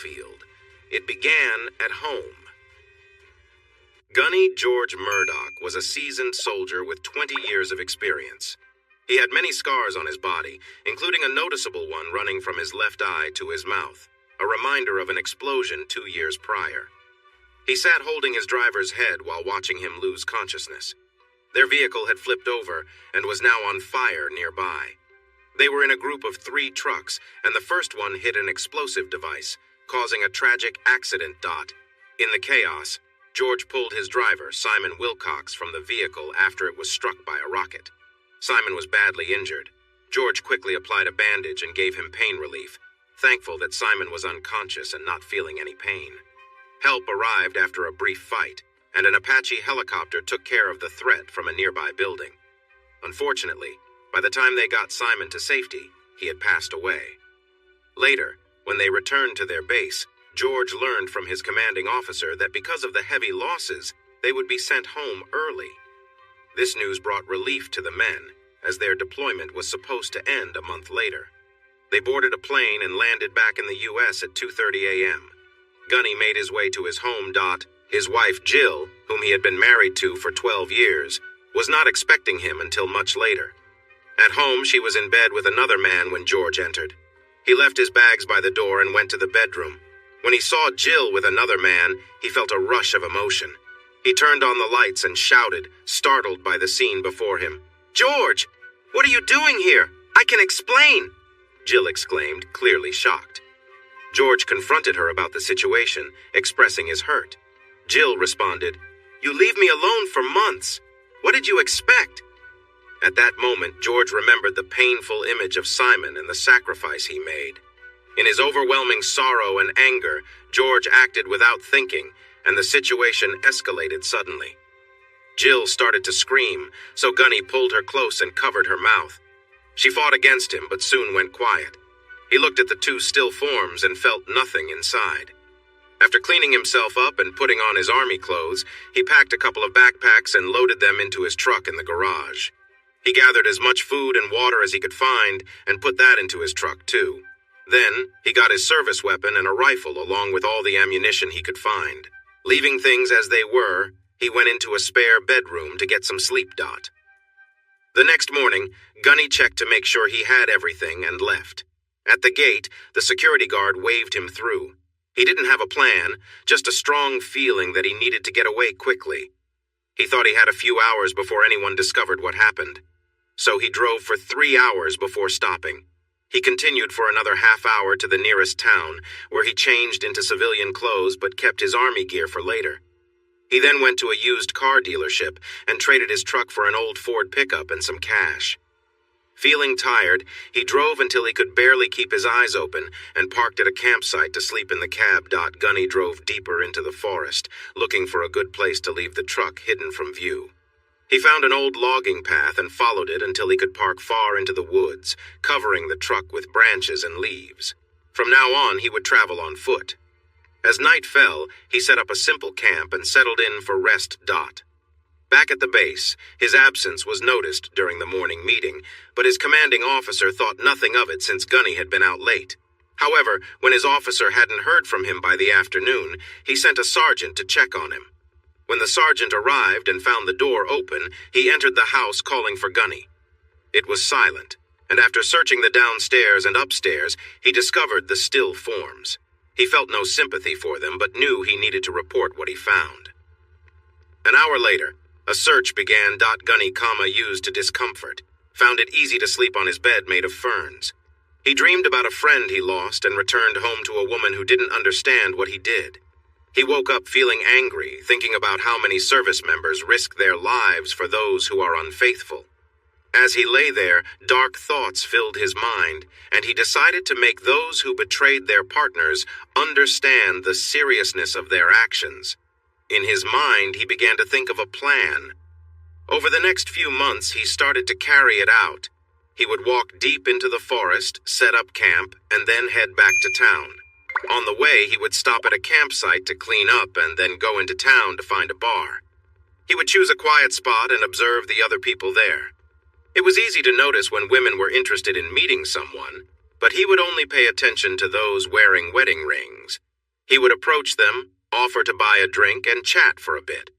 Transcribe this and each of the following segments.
battlefield. It began at home. Gunny George Murdoch was a seasoned soldier with 20 years of experience. He had many scars on his body, including a noticeable one running from his left eye to his mouth, a reminder of an explosion 2 years prior. He sat holding his driver's head while watching him lose consciousness. Their vehicle had flipped over and was now on fire nearby. They were in a group of 3 trucks, and the first one hit an explosive device, causing a tragic accident. In the chaos, George pulled his driver, Simon Wilcox, from the vehicle after it was struck by a rocket. Simon was badly injured. George quickly applied a bandage and gave him pain relief, thankful that Simon was unconscious and not feeling any pain. Help arrived after a brief fight, and an Apache helicopter took care of the threat from a nearby building. Unfortunately, by the time they got Simon to safety, he had passed away. Later, when they returned to their base, George learned from his commanding officer that because of the heavy losses, they would be sent home early. This news brought relief to the men, as their deployment was supposed to end a month later. They boarded a plane and landed back in the U.S. at 2:30 a.m. Gunny made his way to his home. His wife, Jill, whom he had been married to for 12 years, was not expecting him until much later. At home, she was in bed with another man when George entered. He left his bags by the door and went to the bedroom. When he saw Jill with another man, he felt a rush of emotion. He turned on the lights and shouted, startled by the scene before him. "George, what are you doing here? I can explain!" Jill exclaimed, clearly shocked. George confronted her about the situation, expressing his hurt. Jill responded, "You leave me alone for months. What did you expect?" At that moment, George remembered the painful image of Simon and the sacrifice he made. In his overwhelming sorrow and anger, George acted without thinking, and the situation escalated suddenly. Jill started to scream, so Gunny pulled her close and covered her mouth. She fought against him, but soon went quiet. He looked at the 2 still forms and felt nothing inside. After cleaning himself up and putting on his army clothes, he packed a couple of backpacks and loaded them into his truck in the garage. He gathered as much food and water as he could find and put that into his truck, too. Then, he got his service weapon and a rifle along with all the ammunition he could find. Leaving things as they were, he went into a spare bedroom to get some sleep. The next morning, Gunny checked to make sure he had everything and left. At the gate, the security guard waved him through. He didn't have a plan, just a strong feeling that he needed to get away quickly. He thought he had a few hours before anyone discovered what happened. So he drove for 3 hours before stopping. He continued for another half hour to the nearest town, where he changed into civilian clothes but kept his army gear for later. He then went to a used car dealership and traded his truck for an old Ford pickup and some cash. Feeling tired, he drove until he could barely keep his eyes open and parked at a campsite to sleep in the cab. Gunny drove deeper into the forest, looking for a good place to leave the truck hidden from view. He found an old logging path and followed it until he could park far into the woods, covering the truck with branches and leaves. From now on, he would travel on foot. As night fell, he set up a simple camp and settled in for rest. Back at the base, his absence was noticed during the morning meeting, but his commanding officer thought nothing of it since Gunny had been out late. However, when his officer hadn't heard from him by the afternoon, he sent a sergeant to check on him. When the sergeant arrived and found the door open, he entered the house calling for Gunny. It was silent, and after searching the downstairs and upstairs, he discovered the still forms. He felt no sympathy for them, but knew he needed to report what he found. An hour later, a search began. Gunny, used to discomfort, found it easy to sleep on his bed made of ferns. He dreamed about a friend he lost and returned home to a woman who didn't understand what he did. He woke up feeling angry, thinking about how many service members risk their lives for those who are unfaithful. As he lay there, dark thoughts filled his mind, and he decided to make those who betrayed their partners understand the seriousness of their actions. In his mind, he began to think of a plan. Over the next few months, he started to carry it out. He would walk deep into the forest, set up camp, and then head back to town. On the way, he would stop at a campsite to clean up and then go into town to find a bar. He would choose a quiet spot and observe the other people there. It was easy to notice when women were interested in meeting someone, but he would only pay attention to those wearing wedding rings. He would approach them, offer to buy a drink, and chat for a bit.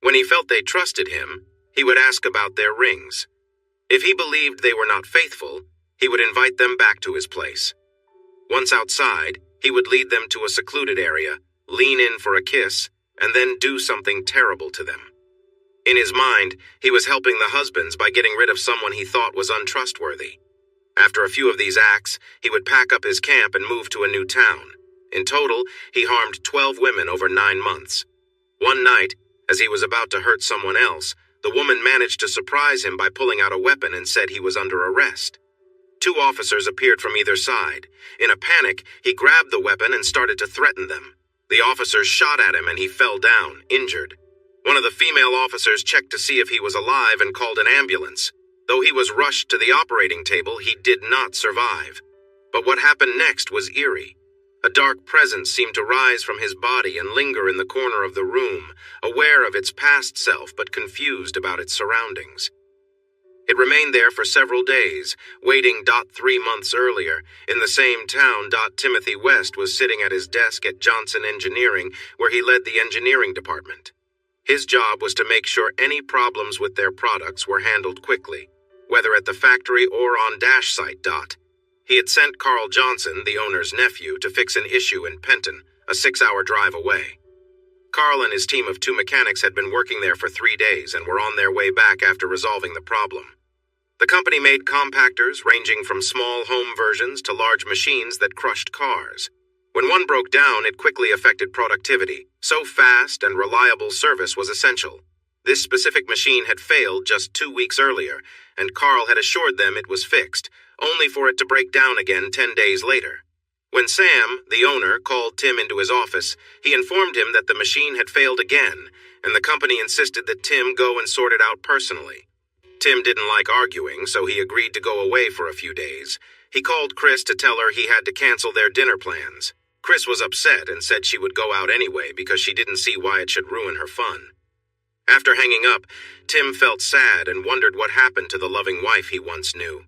When he felt they trusted him, he would ask about their rings. If he believed they were not faithful, he would invite them back to his place. Once outside, he would lead them to a secluded area, lean in for a kiss, and then do something terrible to them. In his mind, he was helping the husbands by getting rid of someone he thought was untrustworthy. After a few of these acts, he would pack up his camp and move to a new town. In total, he harmed 12 women over 9 months. One night, as he was about to hurt someone else, the woman managed to surprise him by pulling out a weapon and said he was under arrest. 2 officers appeared from either side. In a panic, he grabbed the weapon and started to threaten them. The officers shot at him and he fell down, injured. One of the female officers checked to see if he was alive and called an ambulance. Though he was rushed to the operating table, he did not survive. But what happened next was eerie. A dark presence seemed to rise from his body and linger in the corner of the room, aware of its past self but confused about its surroundings. It remained there for several days, waiting. 3 months earlier, in the same town. Timothy West was sitting at his desk at Johnson Engineering, where he led the engineering department. His job was to make sure any problems with their products were handled quickly, whether at the factory or on dash site. He had sent Carl Johnson, the owner's nephew, to fix an issue in Penton, a 6-hour drive away. Carl and his team of 2 mechanics had been working there for 3 days and were on their way back after resolving the problem. The company made compactors ranging from small home versions to large machines that crushed cars. When one broke down, it quickly affected productivity, so fast and reliable service was essential. This specific machine had failed just 2 weeks earlier, and Carl had assured them it was fixed, only for it to break down again 10 days later. When Sam, the owner, called Tim into his office, he informed him that the machine had failed again, and the company insisted that Tim go and sort it out personally. Tim didn't like arguing, so he agreed to go away for a few days. He called Chris to tell her he had to cancel their dinner plans. Chris was upset and said she would go out anyway because she didn't see why it should ruin her fun. After hanging up, Tim felt sad and wondered what happened to the loving wife he once knew.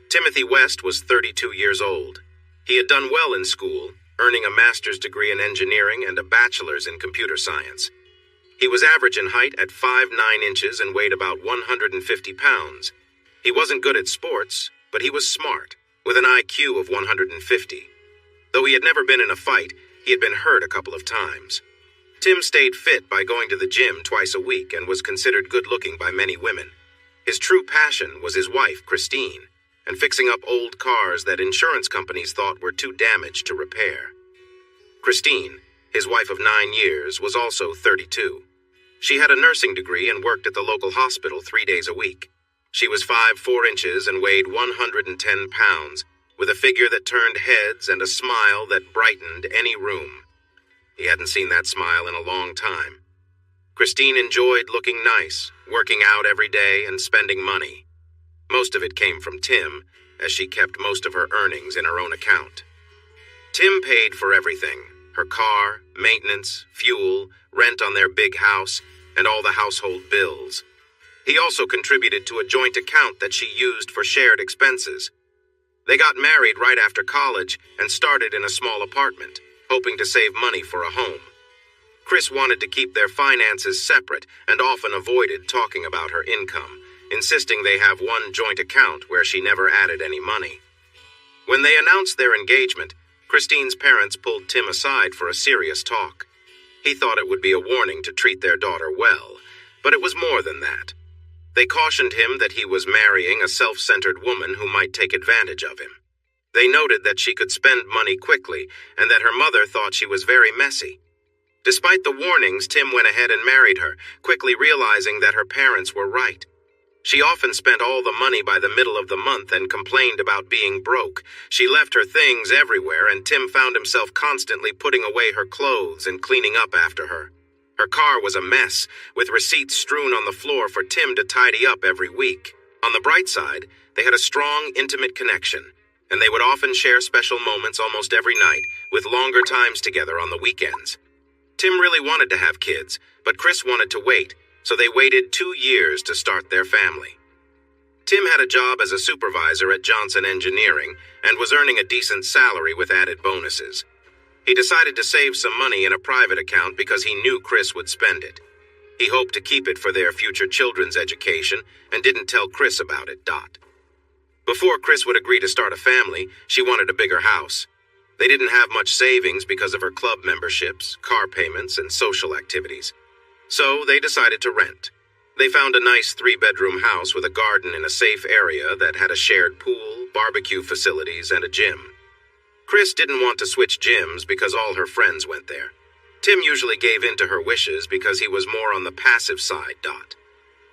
Timothy West was 32 years old. He had done well in school, earning a master's degree in engineering and a bachelor's in computer science. He was average in height at 5'9" and weighed about 150 pounds. He wasn't good at sports, but he was smart, with an IQ of 150. Though he had never been in a fight, he had been hurt a couple of times. Tim stayed fit by going to the gym twice a week and was considered good-looking by many women. His true passion was his wife, Christine, and fixing up old cars that insurance companies thought were too damaged to repair. Christine, his wife of 9 years, was also 32. She had a nursing degree and worked at the local hospital 3 days a week. She was 5'4" and weighed 110 pounds, with a figure that turned heads and a smile that brightened any room. He hadn't seen that smile in a long time. Christine enjoyed looking nice, working out every day, and spending money. Most of it came from Tim, as she kept most of her earnings in her own account. Tim paid for everything: her car, maintenance, fuel, rent on their big house, and all the household bills. He also contributed to a joint account that she used for shared expenses. They got married right after college and started in a small apartment, hoping to save money for a home. Chris wanted to keep their finances separate and often avoided talking about her income, insisting they have one joint account where she never added any money. When they announced their engagement, Christine's parents pulled Tim aside for a serious talk. He thought it would be a warning to treat their daughter well, but it was more than that. They cautioned him that he was marrying a self-centered woman who might take advantage of him. They noted that she could spend money quickly and that her mother thought she was very messy. Despite the warnings, Tim went ahead and married her, quickly realizing that her parents were right. She often spent all the money by the middle of the month and complained about being broke. She left her things everywhere, and Tim found himself constantly putting away her clothes and cleaning up after her. Her car was a mess, with receipts strewn on the floor for Tim to tidy up every week. On the bright side, they had a strong, intimate connection, and they would often share special moments almost every night, with longer times together on the weekends. Tim really wanted to have kids, but Chris wanted to wait, so they waited 2 years to start their family. Tim had a job as a supervisor at Johnson Engineering and was earning a decent salary with added bonuses. He decided to save some money in a private account because he knew Chris would spend it. He hoped to keep it for their future children's education and didn't tell Chris about it. Before Chris would agree to start a family, she wanted a bigger house. They didn't have much savings because of her club memberships, car payments, and social activities. So they decided to rent. They found a nice 3-bedroom house with a garden in a safe area that had a shared pool, barbecue facilities, and a gym. Chris didn't want to switch gyms because all her friends went there. Tim usually gave in to her wishes because he was more on the passive side.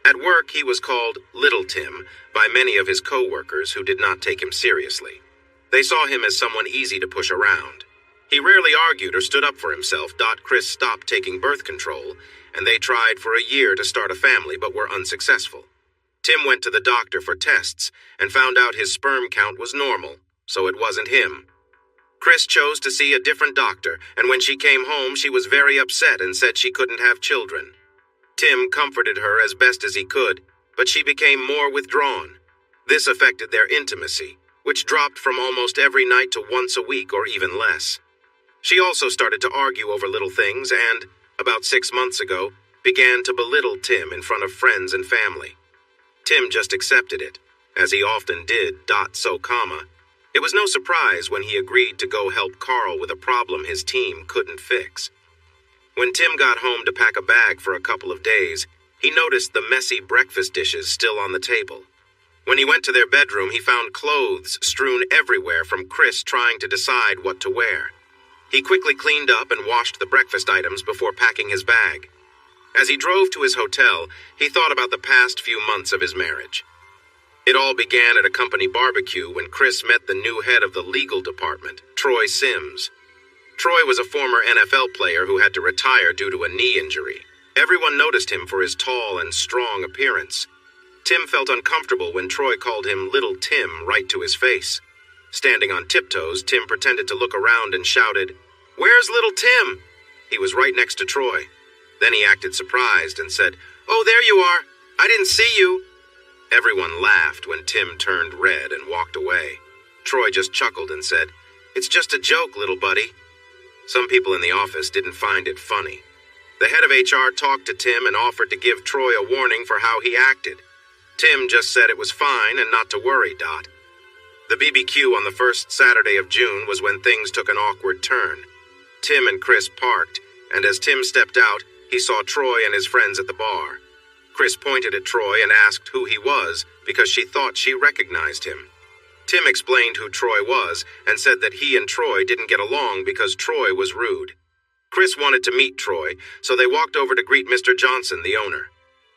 At work, he was called Little Tim by many of his co-workers who did not take him seriously. They saw him as someone easy to push around. He rarely argued or stood up for himself. Chris stopped taking birth control, and they tried for a year to start a family but were unsuccessful. Tim went to the doctor for tests and found out his sperm count was normal, so it wasn't him. Chris chose to see a different doctor, and when she came home, she was very upset and said she couldn't have children. Tim comforted her as best as he could, but she became more withdrawn. This affected their intimacy, which dropped from almost every night to once a week or even less. She also started to argue over little things and, about 6 months ago, began to belittle Tim in front of friends and family. Tim just accepted it, as he often did. It was no surprise when he agreed to go help Carl with a problem his team couldn't fix. When Tim got home to pack a bag for a couple of days, he noticed the messy breakfast dishes still on the table. When he went to their bedroom, he found clothes strewn everywhere from Chris trying to decide what to wear. He quickly cleaned up and washed the breakfast items before packing his bag. As he drove to his hotel, he thought about the past few months of his marriage. It all began at a company barbecue when Chris met the new head of the legal department, Troy Sims. Troy was a former NFL player who had to retire due to a knee injury. Everyone noticed him for his tall and strong appearance. Tim felt uncomfortable when Troy called him Little Tim right to his face. Standing on tiptoes, Tim pretended to look around and shouted, "Where's Little Tim?" He was right next to Troy. Then he acted surprised and said, "Oh, there you are. I didn't see you." Everyone laughed when Tim turned red and walked away. Troy just chuckled and said, "It's just a joke, little buddy." Some people in the office didn't find it funny. The head of HR talked to Tim and offered to give Troy a warning for how he acted. Tim just said it was fine and not to worry. The BBQ on the first Saturday of June was when things took an awkward turn. Tim and Chris parked, and as Tim stepped out, he saw Troy and his friends at the bar. Chris pointed at Troy and asked who he was because she thought she recognized him. Tim explained who Troy was and said that he and Troy didn't get along because Troy was rude. Chris wanted to meet Troy, so they walked over to greet Mr. Johnson, the owner.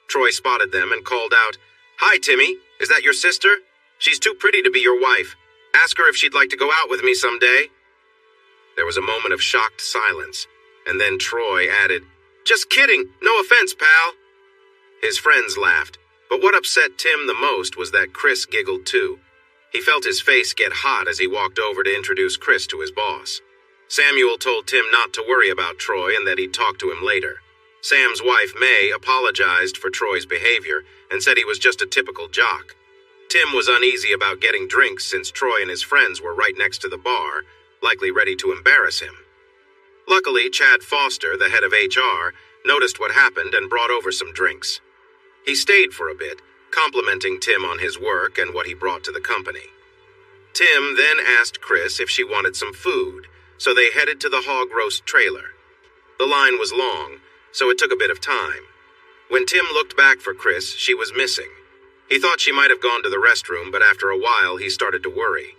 Troy spotted them and called out, "Hi, Timmy. Is that your sister? She's too pretty to be your wife. Ask her if she'd like to go out with me someday." There was a moment of shocked silence, and then Troy added, "Just kidding. No offense, pal." His friends laughed, but what upset Tim the most was that Chris giggled too. He felt his face get hot as he walked over to introduce Chris to his boss. Samuel told Tim not to worry about Troy and that he'd talk to him later. Sam's wife, May, apologized for Troy's behavior and said he was just a typical jock. Tim was uneasy about getting drinks since Troy and his friends were right next to the bar, likely ready to embarrass him. Luckily, Chad Foster, the head of HR, noticed what happened and brought over some drinks. He stayed for a bit, complimenting Tim on his work and what he brought to the company. Tim then asked Chris if she wanted some food, so they headed to the hog roast trailer. The line was long, so it took a bit of time. When Tim looked back for Chris, she was missing. He thought she might have gone to the restroom, but after a while he started to worry.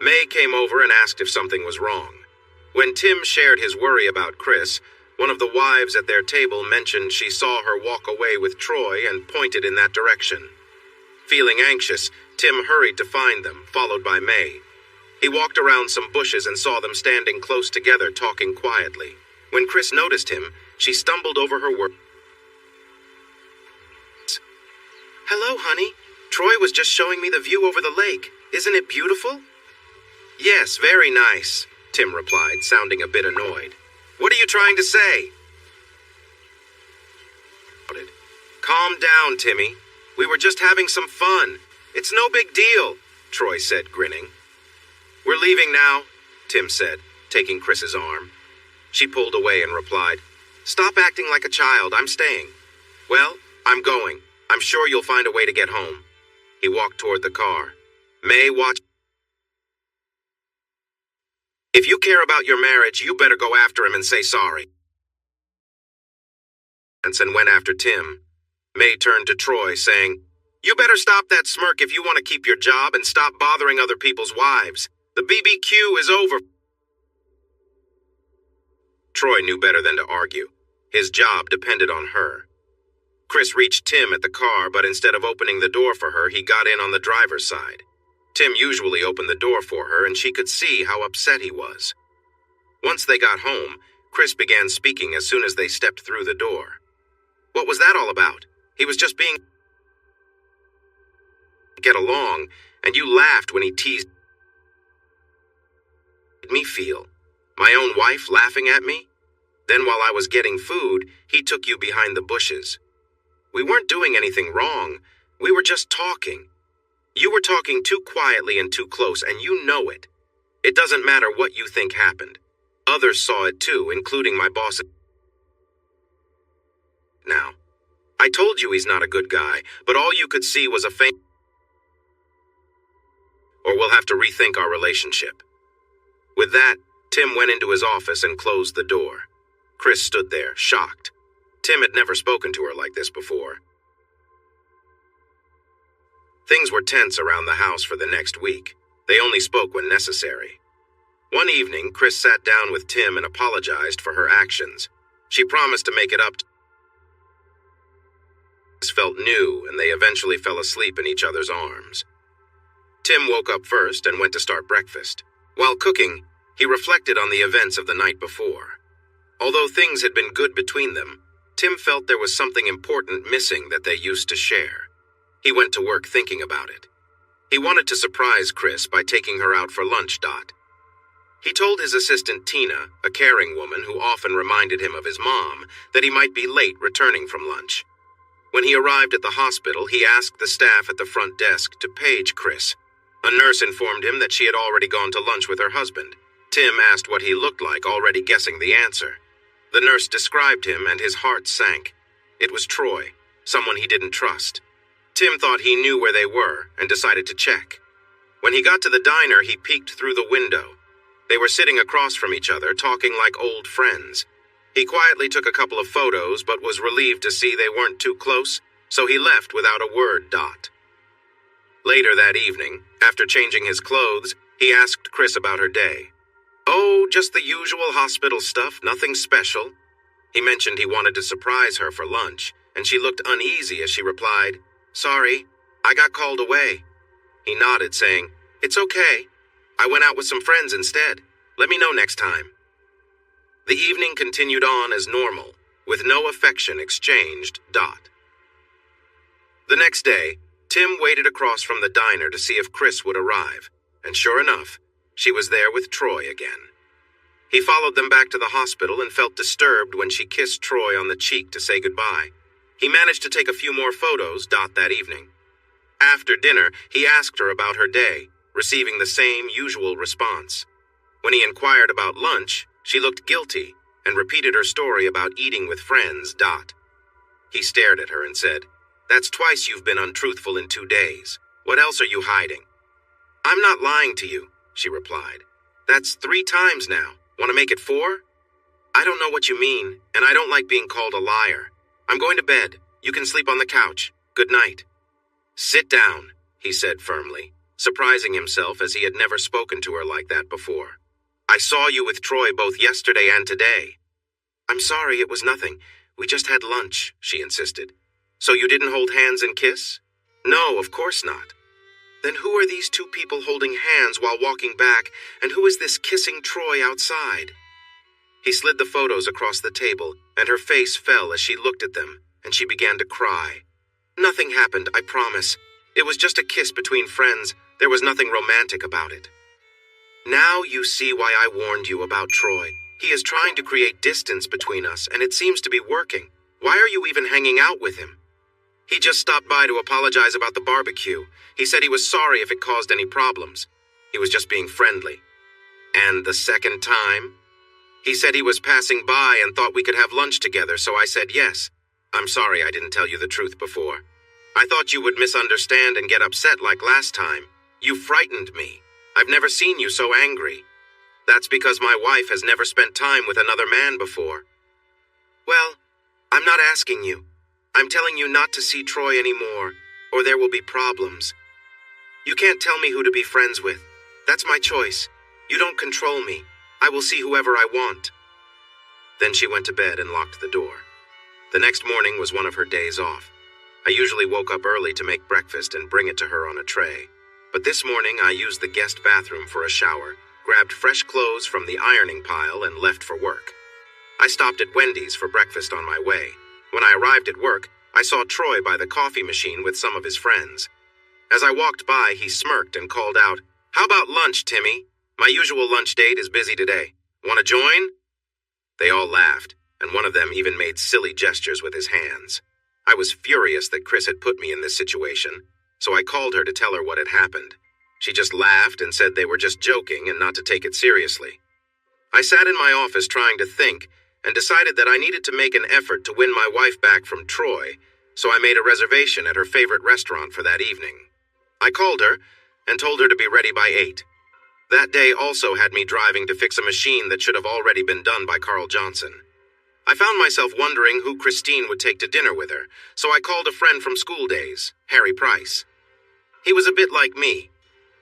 May came over and asked if something was wrong. When Tim shared his worry about Chris, one of the wives at their table mentioned she saw her walk away with Troy and pointed in that direction. Feeling anxious, Tim hurried to find them, followed by May. He walked around some bushes and saw them standing close together, talking quietly. When Chris noticed him, she stumbled over her words. "Hello, honey. Troy was just showing me the view over the lake. Isn't it beautiful?" "Yes, very nice," Tim replied, sounding a bit annoyed. "What are you trying to say?" "Calm down, Timmy. We were just having some fun. It's no big deal," Troy said, grinning. "We're leaving now," Tim said. taking Chris's arm. She pulled away and replied, "Stop acting like a child, I'm staying." "Well, I'm going. I'm sure you'll find a way to get home." He walked toward the car. May watched. "If you care about your marriage, you better go after him and say sorry." And went after Tim. May turned to Troy, saying, "You better stop that smirk if you want to keep your job and stop bothering other people's wives. The BBQ is over." Troy knew better than to argue. His job depended on her. Chris reached Tim at the car, but instead of opening the door for her, he got in on the driver's side. Tim usually opened the door for her, and she could see how upset he was. Once they got home, Chris began speaking as soon as they stepped through the door. "What was that all about? He was just being get along, and you laughed when he teased me feel. My own wife laughing at me? Then while I was getting food, he took you behind the bushes. We weren't doing anything wrong. We were just talking. You were talking too quietly and too close, and you know it. It doesn't matter what you think happened. Others saw it too, including my boss. Now, I told you he's not a good guy, but all you could see was a faint. Or we'll have to rethink our relationship." With that, Tim went into his office and closed the door. Chris stood there, shocked. Tim had never spoken to her like this before. Things were tense around the house for the next week. They only spoke when necessary. One evening, Chris sat down with Tim and apologized for her actions. She promised to make it up. Felt new, and they eventually fell asleep in each other's arms. Tim woke up first and went to start breakfast. While cooking, he reflected on the events of the night before. Although things had been good between them, Tim felt there was something important missing that they used to share. He went to work thinking about it. He wanted to surprise Chris by taking her out for lunch. He told his assistant Tina, a caring woman who often reminded him of his mom, that he might be late returning from lunch. When he arrived at the hospital, he asked the staff at the front desk to page Chris. A nurse informed him that she had already gone to lunch with her husband. Tim asked what he looked like, already guessing the answer. The nurse described him, and his heart sank. It was Troy, someone he didn't trust. Tim thought he knew where they were and decided to check. When he got to the diner, he peeked through the window. They were sitting across from each other, talking like old friends. He quietly took a couple of photos, but was relieved to see they weren't too close, so he left without a word. Later that evening, after changing his clothes, he asked Chris about her day. "Oh, just the usual hospital stuff, nothing special." He mentioned he wanted to surprise her for lunch, and she looked uneasy as she replied, "Sorry, I got called away." He nodded, saying, "It's okay. I went out with some friends instead. Let me know next time." The evening continued on as normal, with no affection exchanged. The next day, Tim waited across from the diner to see if Chris would arrive, and sure enough, she was there with Troy again. He followed them back to the hospital and felt disturbed when she kissed Troy on the cheek to say goodbye. He managed to take a few more photos. That evening. After dinner, he asked her about her day, receiving the same usual response. When he inquired about lunch, she looked guilty and repeated her story about eating with friends. He stared at her and said, "That's twice you've been untruthful in 2 days. What else are you hiding?" "I'm not lying to you," she replied. "That's 3 times now. Want to make it 4? "I don't know what you mean, and I don't like being called a liar. I'm going to bed. You can sleep on the couch. Good night." "Sit down," he said firmly, surprising himself as he had never spoken to her like that before. "I saw you with Troy both yesterday and today." "I'm sorry, it was nothing. We just had lunch," she insisted. "So you didn't hold hands and kiss?" "No, of course not." "Then who are these 2 people holding hands while walking back, and who is this kissing Troy outside?" He slid the photos across the table, and her face fell as she looked at them, and she began to cry. "Nothing happened, I promise. It was just a kiss between friends. There was nothing romantic about it." "Now you see why I warned you about Troy. He is trying to create distance between us, and it seems to be working. Why are you even hanging out with him?" "He just stopped by to apologize about the barbecue. He said he was sorry if it caused any problems. He was just being friendly." And the second time? He said he was passing by and thought we could have lunch together, so I said yes. I'm sorry I didn't tell you the truth before. I thought you would misunderstand and get upset like last time. You frightened me. I've never seen you so angry. That's because my wife has never spent time with another man before. Well, I'm not asking you. I'm telling you not to see Troy anymore, or there will be problems. You can't tell me who to be friends with. That's my choice. You don't control me. I will see whoever I want. Then she went to bed and locked the door. The next morning was one of her days off. I usually woke up early to make breakfast and bring it to her on a tray. But this morning I used the guest bathroom for a shower, grabbed fresh clothes from the ironing pile, and left for work. I stopped at Wendy's for breakfast on my way. When I arrived at work, I saw Troy by the coffee machine with some of his friends. As I walked by, he smirked and called out, "How about lunch, Timmy? My usual lunch date is busy today. Want to join?" They all laughed, and one of them even made silly gestures with his hands. I was furious that Chris had put me in this situation, so I called her to tell her what had happened. She just laughed and said they were just joking and not to take it seriously. I sat in my office trying to think and decided that I needed to make an effort to win my wife back from Troy, so I made a reservation at her favorite restaurant for that evening. I called her and told her to be ready by 8. That day also had me driving to fix a machine that should have already been done by Carl Johnson. I found myself wondering who Christine would take to dinner with her, so I called a friend from school days, Harry Price. He was a bit like me,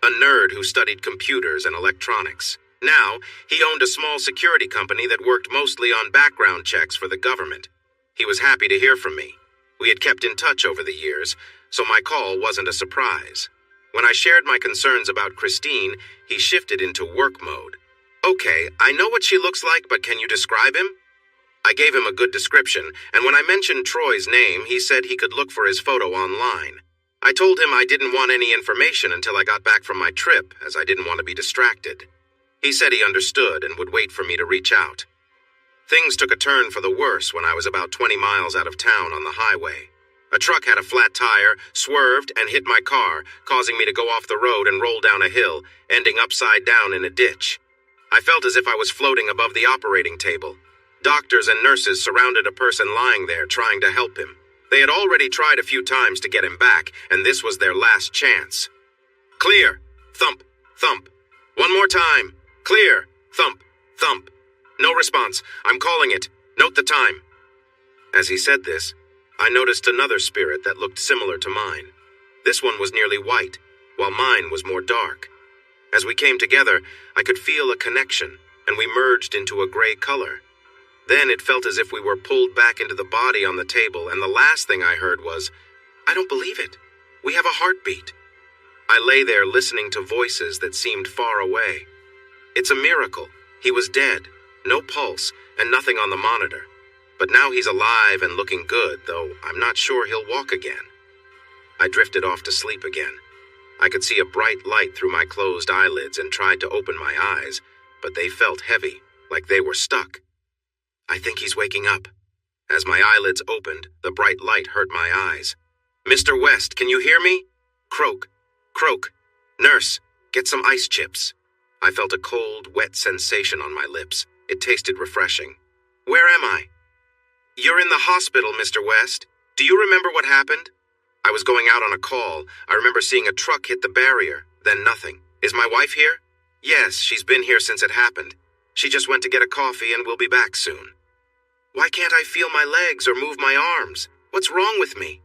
a nerd who studied computers and electronics. Now, he owned a small security company that worked mostly on background checks for the government. He was happy to hear from me. We had kept in touch over the years, so my call wasn't a surprise. When I shared my concerns about Christine, he shifted into work mode. "Okay, I know what she looks like, but can you describe him?" I gave him a good description, and when I mentioned Troy's name, he said he could look for his photo online. I told him I didn't want any information until I got back from my trip, as I didn't want to be distracted. He said he understood and would wait for me to reach out. Things took a turn for the worse when I was about 20 miles out of town on the highway. A truck had a flat tire, swerved, and hit my car, causing me to go off the road and roll down a hill, ending upside down in a ditch. I felt as if I was floating above the operating table. Doctors and nurses surrounded a person lying there, trying to help him. They had already tried a few times to get him back, and this was their last chance. "Clear! Thump! Thump! One more time! Clear! Thump! Thump! No response. I'm calling it. Note the time." As he said this, I noticed another spirit that looked similar to mine. This one was nearly white, while mine was more dark. As we came together, I could feel a connection, and we merged into a gray color. Then it felt as if we were pulled back into the body on the table, and the last thing I heard was, "I don't believe it. We have a heartbeat." I lay there listening to voices that seemed far away. It's a miracle. He was dead, no pulse, and nothing on the monitor. But now he's alive and looking good, though I'm not sure he'll walk again. I drifted off to sleep again. I could see a bright light through my closed eyelids and tried to open my eyes, but they felt heavy, like they were stuck. I think he's waking up. As my eyelids opened, the bright light hurt my eyes. "Mr. West, can you hear me? Croak, croak. Nurse, get some ice chips." I felt a cold, wet sensation on my lips. It tasted refreshing. "Where am I?" "You're in the hospital, Mr. West. Do you remember what happened?" "I was going out on a call. I remember seeing a truck hit the barrier, then nothing. Is my wife here?" "Yes, she's been here since it happened. She just went to get a coffee and will be back soon." "Why can't I feel my legs or move my arms? What's wrong with me?"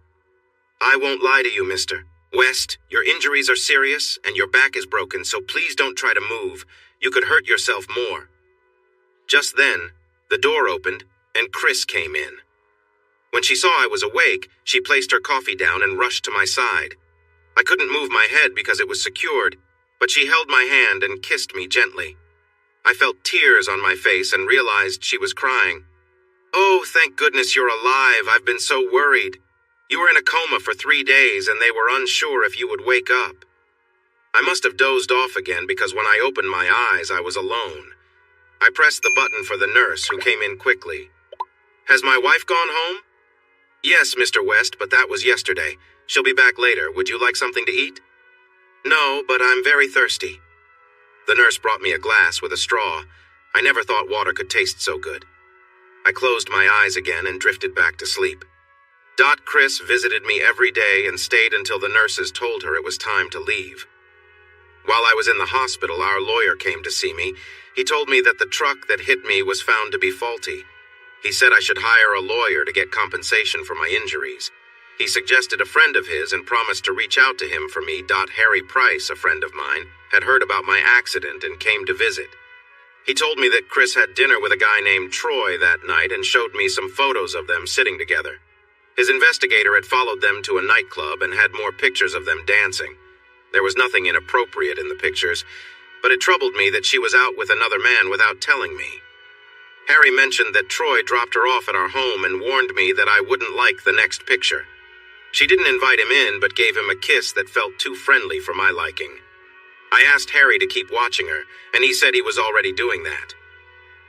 "I won't lie to you, Mr. West. Your injuries are serious and your back is broken, so please don't try to move. You could hurt yourself more." Just then, the door opened and Chris came in. When she saw I was awake, she placed her coffee down and rushed to my side. I couldn't move my head because it was secured, but she held my hand and kissed me gently. I felt tears on my face and realized she was crying. "Oh, thank goodness you're alive. I've been so worried. You were in a coma for 3 days and they were unsure if you would wake up." I must have dozed off again because when I opened my eyes, I was alone. I pressed the button for the nurse, who came in quickly. "Has my wife gone home?" "Yes, Mr. West, but that was yesterday. She'll be back later. Would you like something to eat?" "No, but I'm very thirsty." The nurse brought me a glass with a straw. I never thought water could taste so good. I closed my eyes again and drifted back to sleep. Chris visited me every day and stayed until the nurses told her it was time to leave. While I was in the hospital, our lawyer came to see me. He told me that the truck that hit me was found to be faulty. He said I should hire a lawyer to get compensation for my injuries. He suggested a friend of his and promised to reach out to him for me. Harry Price, a friend of mine, had heard about my accident and came to visit. He told me that Chris had dinner with a guy named Troy that night and showed me some photos of them sitting together. His investigator had followed them to a nightclub and had more pictures of them dancing. There was nothing inappropriate in the pictures, but it troubled me that she was out with another man without telling me. Harry mentioned that Troy dropped her off at our home and warned me that I wouldn't like the next picture. She didn't invite him in, but gave him a kiss that felt too friendly for my liking. I asked Harry to keep watching her, and he said he was already doing that.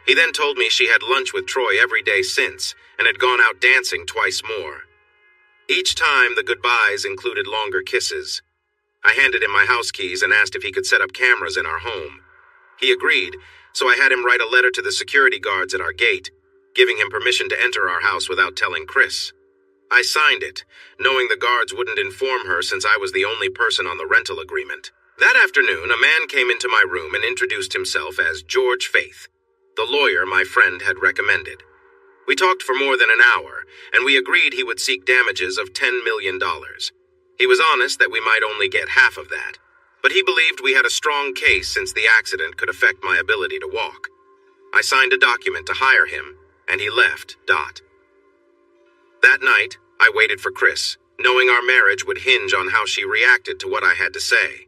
He then told me she had lunch with Troy every day since, and had gone out dancing twice more. Each time, the goodbyes included longer kisses. I handed him my house keys and asked if he could set up cameras in our home. He agreed, so I had him write a letter to the security guards at our gate, giving him permission to enter our house without telling Chris. I signed it, knowing the guards wouldn't inform her since I was the only person on the rental agreement. That afternoon, a man came into my room and introduced himself as George Faith, the lawyer my friend had recommended. We talked for more than an hour, and we agreed he would seek damages of $10 million. He was honest that we might only get half of that, but he believed we had a strong case since the accident could affect my ability to walk. I signed a document to hire him, and he left. That night, I waited for Chris, knowing our marriage would hinge on how she reacted to what I had to say.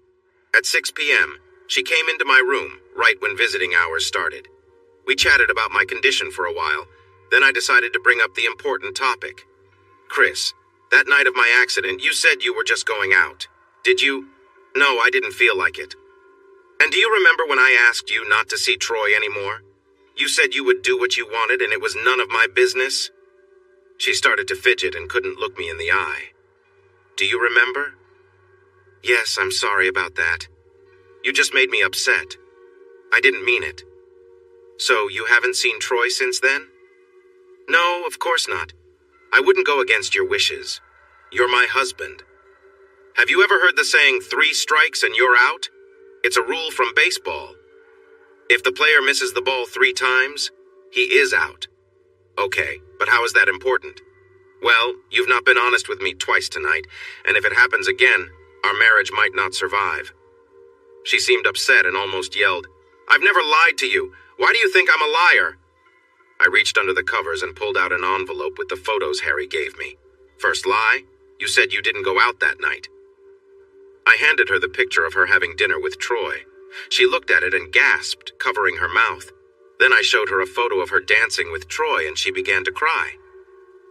At 6 p.m., she came into my room, right when visiting hours started. We chatted about my condition for a while, then I decided to bring up the important topic. Chris, that night of my accident, you said you were just going out. Did you? No, I didn't feel like it. And do you remember when I asked you not to see Troy anymore? You said you would do what you wanted and it was none of my business? She started to fidget and couldn't look me in the eye. Do you remember? Yes, I'm sorry about that. You just made me upset. I didn't mean it. So you haven't seen Troy since then? No, of course not. I wouldn't go against your wishes. You're my husband. Have you ever heard the saying, 3 strikes and you're out? It's a rule from baseball. If the player misses the ball 3 times, he is out. Okay, but how is that important? Well, you've not been honest with me twice tonight, and if it happens again, our marriage might not survive. She seemed upset and almost yelled, I've never lied to you. Why do you think I'm a liar? I reached under the covers and pulled out an envelope with the photos Harry gave me. First lie, you said you didn't go out that night. I handed her the picture of her having dinner with Troy. She looked at it and gasped, covering her mouth. Then I showed her a photo of her dancing with Troy and she began to cry.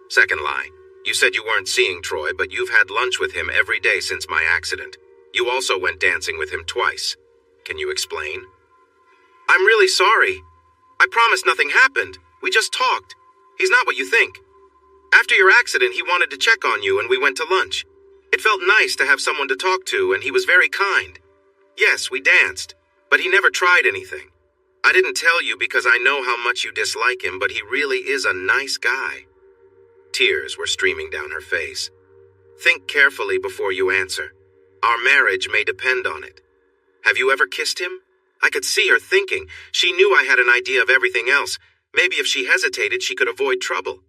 Second lie, you said you weren't seeing Troy, but you've had lunch with him every day since my accident. You also went dancing with him twice. Can you explain? I'm really sorry. I promise nothing happened. We just talked. He's not what you think. After your accident, he wanted to check on you and we went to lunch. It felt nice to have someone to talk to and he was very kind. Yes, we danced, but he never tried anything. I didn't tell you because I know how much you dislike him, but he really is a nice guy. Tears were streaming down her face. Think carefully before you answer. Our marriage may depend on it. Have you ever kissed him? I could see her thinking. She knew I had an idea of everything else. Maybe if she hesitated, she could avoid trouble.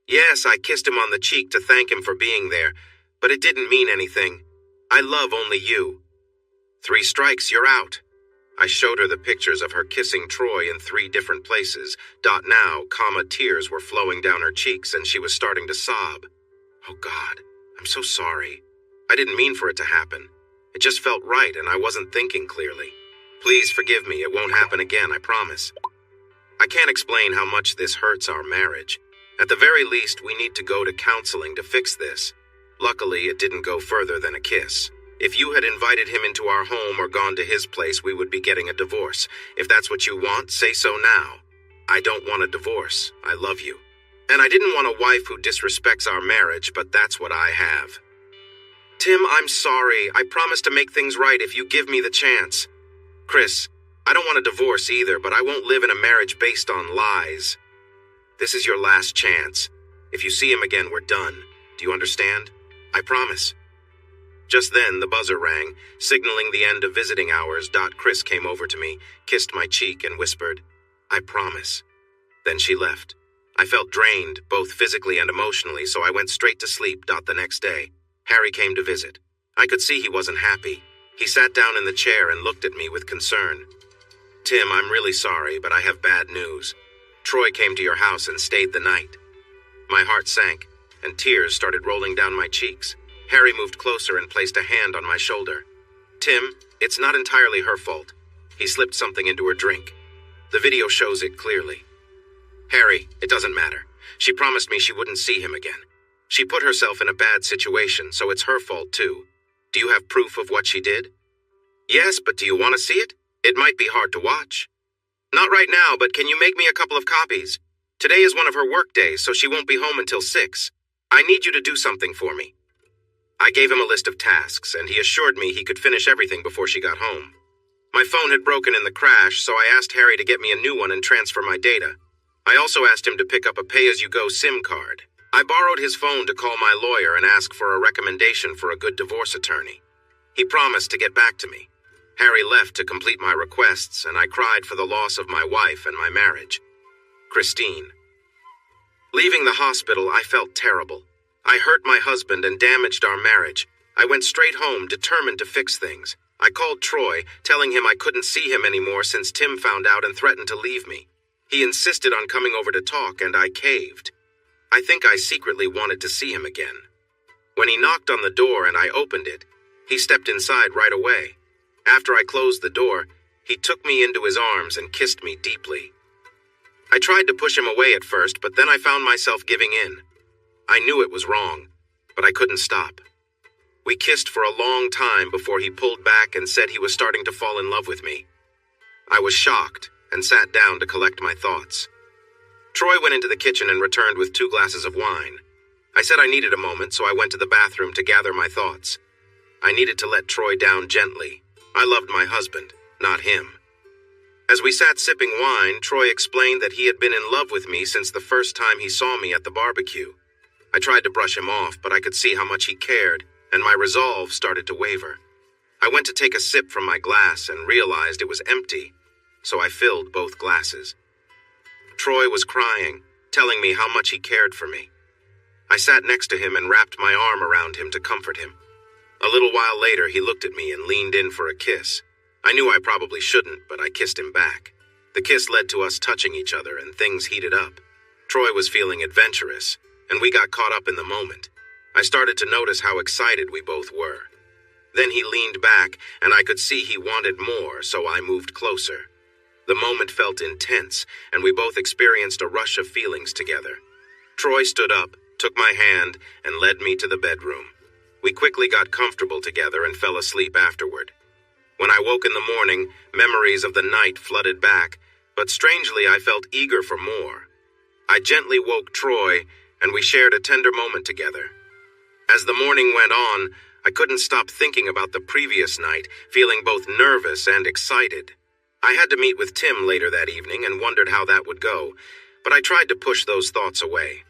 Yes, I kissed him on the cheek to thank him for being there, but it didn't mean anything. I love only you. 3 strikes, you're out. I showed her the pictures of her kissing Troy in 3 different places. Now, tears were flowing down her cheeks and she was starting to sob. Oh God, I'm so sorry. I didn't mean for it to happen. It just felt right and I wasn't thinking clearly. Please forgive me, it won't happen again, I promise. I can't explain how much this hurts our marriage. At the very least, we need to go to counseling to fix this. Luckily, it didn't go further than a kiss. If you had invited him into our home or gone to his place, we would be getting a divorce. If that's what you want, say so now. I don't want a divorce. I love you. And I didn't want a wife who disrespects our marriage, but that's what I have. Tim, I'm sorry. I promise to make things right if you give me the chance. Chris, I don't want a divorce either, but I won't live in a marriage based on lies. This is your last chance. If you see him again, we're done. Do you understand? I promise." Just then, the buzzer rang, signaling the end of visiting hours. Chris came over to me, kissed my cheek, and whispered, "I promise." Then she left. I felt drained, both physically and emotionally, so I went straight to sleep. The next day, Harry came to visit. I could see he wasn't happy. He sat down in the chair and looked at me with concern. "Tim, I'm really sorry, but I have bad news. Troy came to your house and stayed the night." My heart sank, and tears started rolling down my cheeks. Harry moved closer and placed a hand on my shoulder. "Tim, it's not entirely her fault. He slipped something into her drink. The video shows it clearly." "Harry, it doesn't matter. She promised me she wouldn't see him again. She put herself in a bad situation, so it's her fault too. Do you have proof of what she did?" "Yes, but do you want to see it? It might be hard to watch." "Not right now, but can you make me a couple of copies? Today is one of her work days, so she won't be home until 6. I need you to do something for me." I gave him a list of tasks, and he assured me he could finish everything before she got home. My phone had broken in the crash, so I asked Harry to get me a new one and transfer my data. I also asked him to pick up a pay-as-you-go SIM card. I borrowed his phone to call my lawyer and ask for a recommendation for a good divorce attorney. He promised to get back to me. Harry left to complete my requests, and I cried for the loss of my wife and my marriage. Christine. Leaving the hospital, I felt terrible. I hurt my husband and damaged our marriage. I went straight home, determined to fix things. I called Troy, telling him I couldn't see him anymore since Tim found out and threatened to leave me. He insisted on coming over to talk, and I caved. I think I secretly wanted to see him again. When he knocked on the door and I opened it, he stepped inside right away. After I closed the door, he took me into his arms and kissed me deeply. I tried to push him away at first, but then I found myself giving in. I knew it was wrong, but I couldn't stop. We kissed for a long time before he pulled back and said he was starting to fall in love with me. I was shocked and sat down to collect my thoughts. Troy went into the kitchen and returned with 2 glasses of wine. I said I needed a moment, so I went to the bathroom to gather my thoughts. I needed to let Troy down gently. I loved my husband, not him. As we sat sipping wine, Troy explained that he had been in love with me since the first time he saw me at the barbecue. I tried to brush him off, but I could see how much he cared, and my resolve started to waver. I went to take a sip from my glass and realized it was empty, so I filled both glasses. Troy was crying, telling me how much he cared for me. I sat next to him and wrapped my arm around him to comfort him. A little while later, he looked at me and leaned in for a kiss. I knew I probably shouldn't, but I kissed him back. The kiss led to us touching each other, and things heated up. Troy was feeling adventurous, and we got caught up in the moment. I started to notice how excited we both were. Then he leaned back, and I could see he wanted more, so I moved closer. The moment felt intense, and we both experienced a rush of feelings together. Troy stood up, took my hand, and led me to the bedroom. We quickly got comfortable together and fell asleep afterward. When I woke in the morning, memories of the night flooded back, but strangely I felt eager for more. I gently woke Troy, and we shared a tender moment together. As the morning went on, I couldn't stop thinking about the previous night, feeling both nervous and excited. I had to meet with Tim later that evening and wondered how that would go, but I tried to push those thoughts away.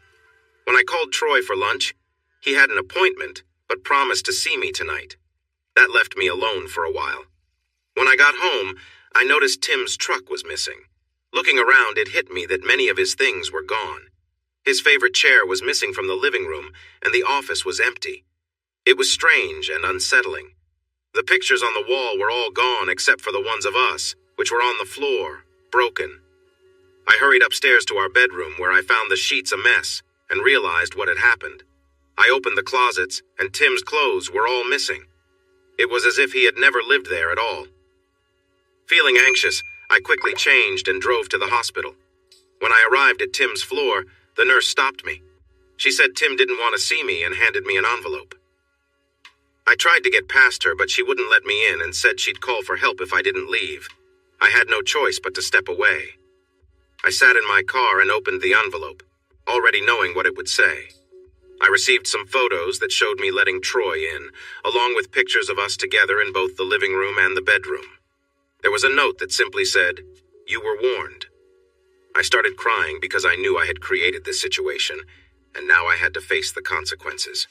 When I called Troy for lunch, he had an appointment, but promised to see me tonight. That left me alone for a while. When I got home, I noticed Tim's truck was missing. Looking around, it hit me that many of his things were gone. His favorite chair was missing from the living room, and the office was empty. It was strange and unsettling. The pictures on the wall were all gone except for the ones of us, which were on the floor, broken. I hurried upstairs to our bedroom, where I found the sheets a mess, and realized what had happened. I opened the closets, and Tim's clothes were all missing. It was as if he had never lived there at all. Feeling anxious, I quickly changed and drove to the hospital. When I arrived at Tim's floor, the nurse stopped me. She said Tim didn't want to see me and handed me an envelope. I tried to get past her, but she wouldn't let me in and said she'd call for help if I didn't leave. I had no choice but to step away. I sat in my car and opened the envelope, already knowing what it would say. I received some photos that showed me letting Troy in, along with pictures of us together in both the living room and the bedroom. There was a note that simply said, "You were warned." I started crying because I knew I had created this situation, and now I had to face the consequences.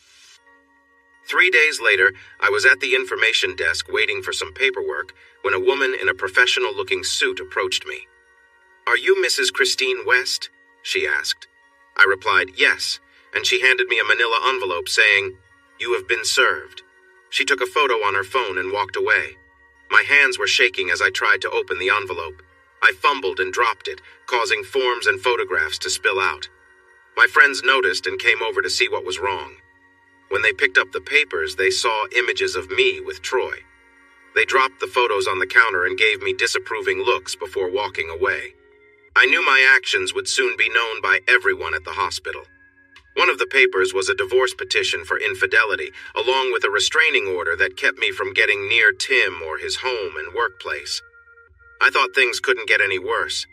3 days later, I was at the information desk waiting for some paperwork when a woman in a professional-looking suit approached me. "Are you Mrs. Christine West?" she asked. I replied, "Yes," and she handed me a manila envelope saying, "You have been served." She took a photo on her phone and walked away. My hands were shaking as I tried to open the envelope. I fumbled and dropped it, causing forms and photographs to spill out. My friends noticed and came over to see what was wrong. When they picked up the papers, they saw images of me with Troy. They dropped the photos on the counter and gave me disapproving looks before walking away. I knew my actions would soon be known by everyone at the hospital. One of the papers was a divorce petition for infidelity, along with a restraining order that kept me from getting near Tim or his home and workplace. I thought things couldn't get any worse.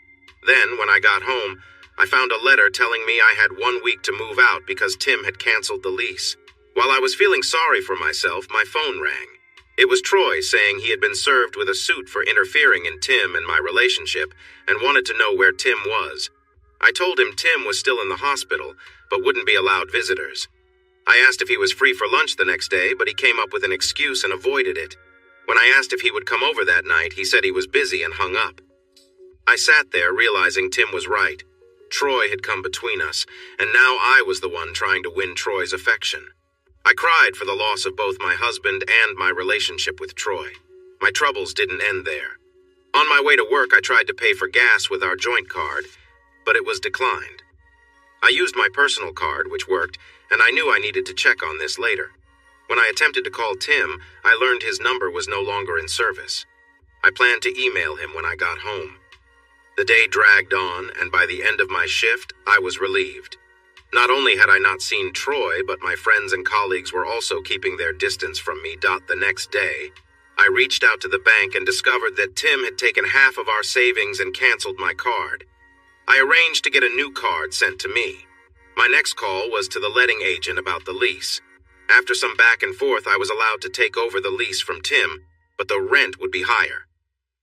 Then, when I got home, I found a letter telling me I had 1 week to move out because Tim had canceled the lease. While I was feeling sorry for myself, my phone rang. It was Troy saying he had been served with a suit for interfering in Tim and my relationship and wanted to know where Tim was. I told him Tim was still in the hospital, but wouldn't be allowed visitors. I asked if he was free for lunch the next day, but he came up with an excuse and avoided it. When I asked if he would come over that night, he said he was busy and hung up. I sat there realizing Tim was right. Troy had come between us, and now I was the one trying to win Troy's affection. I cried for the loss of both my husband and my relationship with Troy. My troubles didn't end there. On my way to work, I tried to pay for gas with our joint card, but it was declined. I used my personal card, which worked, and I knew I needed to check on this later. When I attempted to call Tim, I learned his number was no longer in service. I planned to email him when I got home. The day dragged on, and by the end of my shift, I was relieved. Not only had I not seen Troy, but my friends and colleagues were also keeping their distance from me. The next day, I reached out to the bank and discovered that Tim had taken half of our savings and canceled my card. I arranged to get a new card sent to me. My next call was to the letting agent about the lease. After some back and forth, I was allowed to take over the lease from Tim, but the rent would be higher.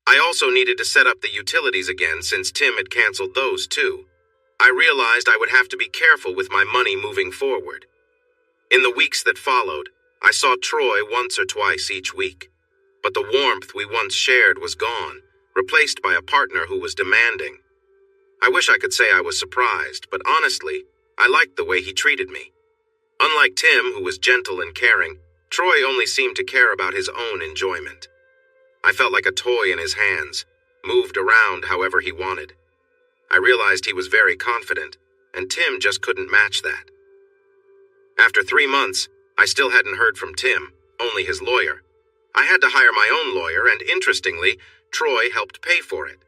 I also needed to set up the utilities again since Tim had canceled those too. I realized I would have to be careful with my money moving forward. In the weeks that followed, I saw Troy once or twice each week, but the warmth we once shared was gone, replaced by a partner who was demanding. I wish I could say I was surprised, but honestly, I liked the way he treated me. Unlike Tim, who was gentle and caring, Troy only seemed to care about his own enjoyment. I felt like a toy in his hands, moved around however he wanted. I realized he was very confident, and Tim just couldn't match that. After 3 months, I still hadn't heard from Tim, only his lawyer. I had to hire my own lawyer, and interestingly, Troy helped pay for it.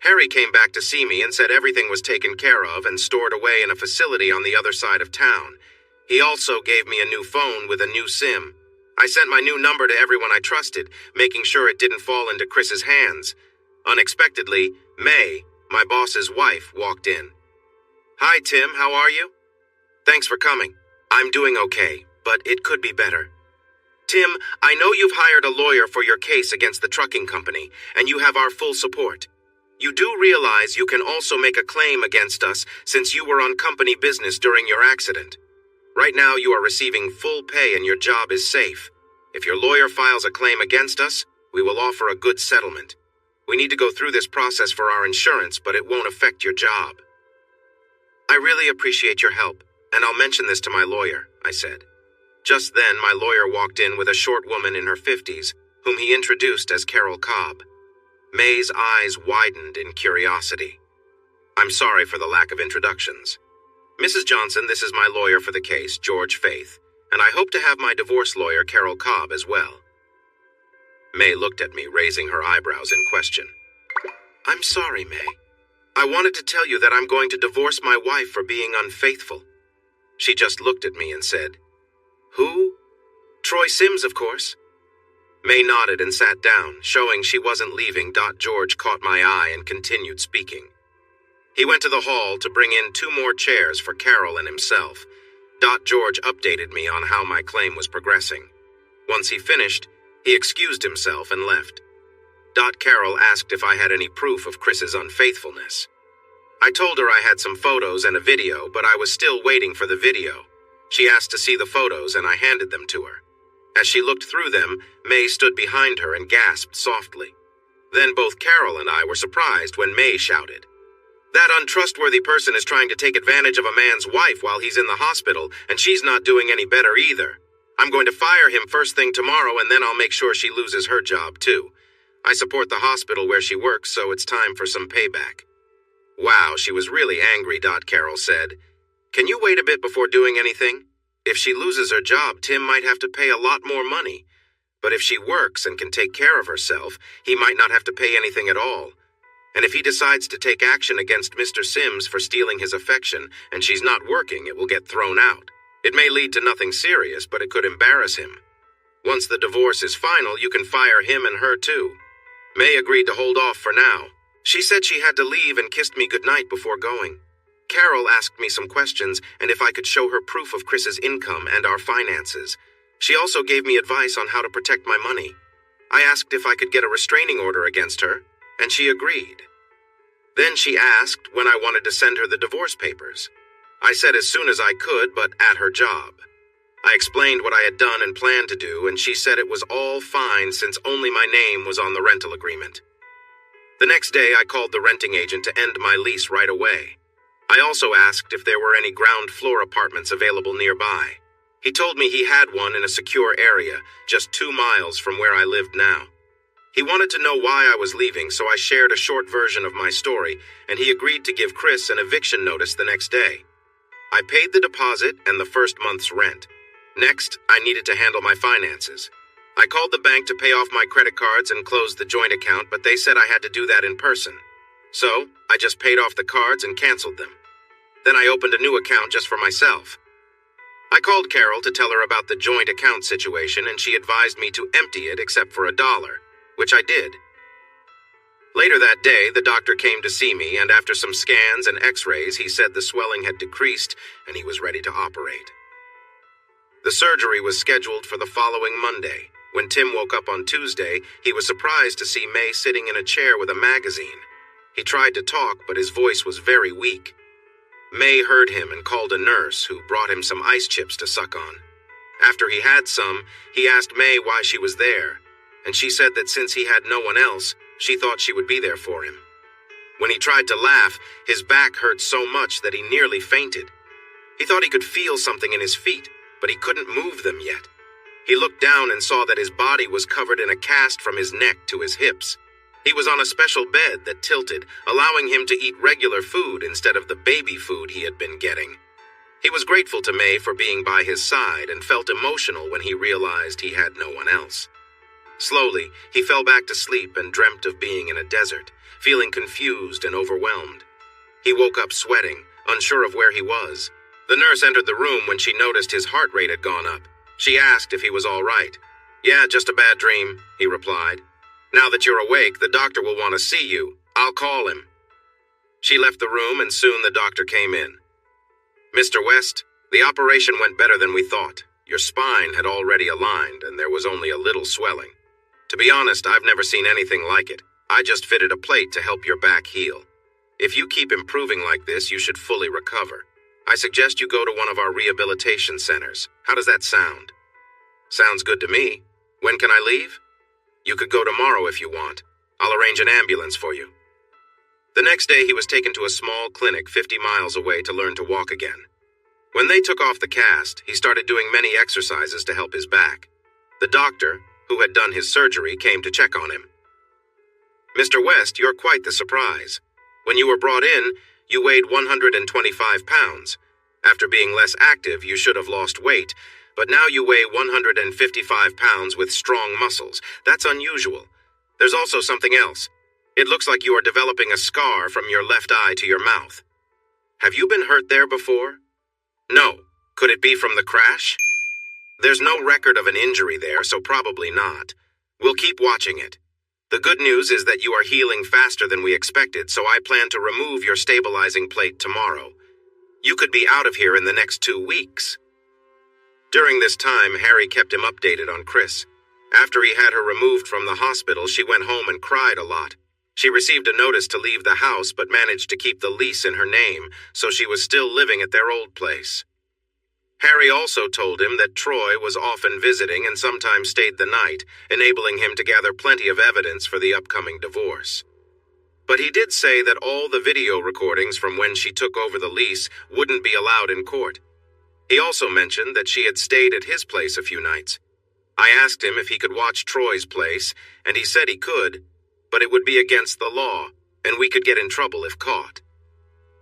Harry came back to see me and said everything was taken care of and stored away in a facility on the other side of town. He also gave me a new phone with a new SIM. I sent my new number to everyone I trusted, making sure it didn't fall into Chris's hands. Unexpectedly, May, my boss's wife, walked in. "Hi, Tim, how are you?" "Thanks for coming. I'm doing okay, but it could be better." "Tim, I know you've hired a lawyer for your case against the trucking company, and you have our full support. You do realize you can also make a claim against us since you were on company business during your accident. Right now you are receiving full pay and your job is safe. If your lawyer files a claim against us, we will offer a good settlement. We need to go through this process for our insurance, but it won't affect your job." "I really appreciate your help, and I'll mention this to my lawyer," I said. Just then, my lawyer walked in with a short woman in her 50s, whom he introduced as Carol Cobb. May's eyes widened in curiosity. "I'm sorry for the lack of introductions. Mrs. Johnson, this is my lawyer for the case, George Faith, and I hope to have my divorce lawyer, Carol Cobb, as well." May looked at me, raising her eyebrows in question. "I'm sorry, May. I wanted to tell you that I'm going to divorce my wife for being unfaithful." She just looked at me and said, "Who?" "Troy Sims, of course." May nodded and sat down, showing she wasn't leaving. George caught my eye and continued speaking. He went to the hall to bring in 2 more chairs for Carol and himself. George updated me on how my claim was progressing. Once he finished, he excused himself and left. Carol asked if I had any proof of Chris's unfaithfulness. I told her I had some photos and a video, but I was still waiting for the video. She asked to see the photos, and I handed them to her. As she looked through them, May stood behind her and gasped softly. Then both Carol and I were surprised when May shouted, "That untrustworthy person is trying to take advantage of a man's wife while he's in the hospital, and she's not doing any better either. I'm going to fire him first thing tomorrow, and then I'll make sure she loses her job too. I support the hospital where she works, so it's time for some payback." "Wow, she was really angry," Carol said. "Can you wait a bit before doing anything? If she loses her job, Tim might have to pay a lot more money. But if she works and can take care of herself, he might not have to pay anything at all. And if he decides to take action against Mr. Sims for stealing his affection and she's not working, it will get thrown out. It may lead to nothing serious, but it could embarrass him. Once the divorce is final, you can fire him and her too." May agreed to hold off for now. She said she had to leave and kissed me goodnight before going. Carol asked me some questions and if I could show her proof of Chris's income and our finances. She also gave me advice on how to protect my money. I asked if I could get a restraining order against her, and she agreed. Then she asked when I wanted to send her the divorce papers. I said as soon as I could, but at her job. I explained what I had done and planned to do, and she said it was all fine since only my name was on the rental agreement. The next day, I called the renting agent to end my lease right away. I also asked if there were any ground floor apartments available nearby. He told me he had one in a secure area, just 2 miles from where I lived now. He wanted to know why I was leaving, so I shared a short version of my story, and he agreed to give Chris an eviction notice the next day. I paid the deposit and the first month's rent. Next, I needed to handle my finances. I called the bank to pay off my credit cards and closed the joint account, but they said I had to do that in person. So, I just paid off the cards and canceled them. Then I opened a new account just for myself. I called Carol to tell her about the joint account situation, and she advised me to empty it except for $1, which I did. Later that day, the doctor came to see me, and after some scans and x-rays, he said the swelling had decreased and he was ready to operate. The surgery was scheduled for the following Monday. When Tim woke up on Tuesday, he was surprised to see May sitting in a chair with a magazine. He tried to talk, but his voice was very weak. May heard him and called a nurse, who brought him some ice chips to suck on. After he had some, he asked May why she was there, and she said that since he had no one else, she thought she would be there for him. When he tried to laugh, his back hurt so much that he nearly fainted. He thought he could feel something in his feet, but he couldn't move them yet. He looked down and saw that his body was covered in a cast from his neck to his hips. He was on a special bed that tilted, allowing him to eat regular food instead of the baby food he had been getting. He was grateful to May for being by his side and felt emotional when he realized he had no one else. Slowly, he fell back to sleep and dreamt of being in a desert, feeling confused and overwhelmed. He woke up sweating, unsure of where he was. The nurse entered the room when she noticed his heart rate had gone up. She asked if he was all right. "Yeah, just a bad dream," he replied. "Now that you're awake, the doctor will want to see you. I'll call him." She left the room, and soon the doctor came in. "Mr. West, the operation went better than we thought. Your spine had already aligned, and there was only a little swelling. To be honest, I've never seen anything like it. I just fitted a plate to help your back heal. If you keep improving like this, you should fully recover. I suggest you go to one of our rehabilitation centers. How does that sound?" "Sounds good to me. When can I leave?" "You could go tomorrow if you want. I'll arrange an ambulance for you." The next day, he was taken to a small clinic 50 miles away to learn to walk again. When they took off the cast, he started doing many exercises to help his back. The doctor, who had done his surgery, came to check on him. "Mr. West, you're quite the surprise. When you were brought in, you weighed 125 pounds. After being less active, you should have lost weight, but now you weigh 155 pounds with strong muscles. That's unusual. There's also something else. It looks like you are developing a scar from your left eye to your mouth. Have you been hurt there before?" "No. Could it be from the crash?" "There's no record of an injury there, so probably not. We'll keep watching it. The good news is that you are healing faster than we expected, so I plan to remove your stabilizing plate tomorrow. You could be out of here in the next 2 weeks." During this time, Harry kept him updated on Chris. After he had her removed from the hospital, she went home and cried a lot. She received a notice to leave the house but managed to keep the lease in her name, so she was still living at their old place. Harry also told him that Troy was often visiting and sometimes stayed the night, enabling him to gather plenty of evidence for the upcoming divorce. But he did say that all the video recordings from when she took over the lease wouldn't be allowed in court. He also mentioned that she had stayed at his place a few nights. I asked him if he could watch Troy's place, and he said he could, but it would be against the law, and we could get in trouble if caught.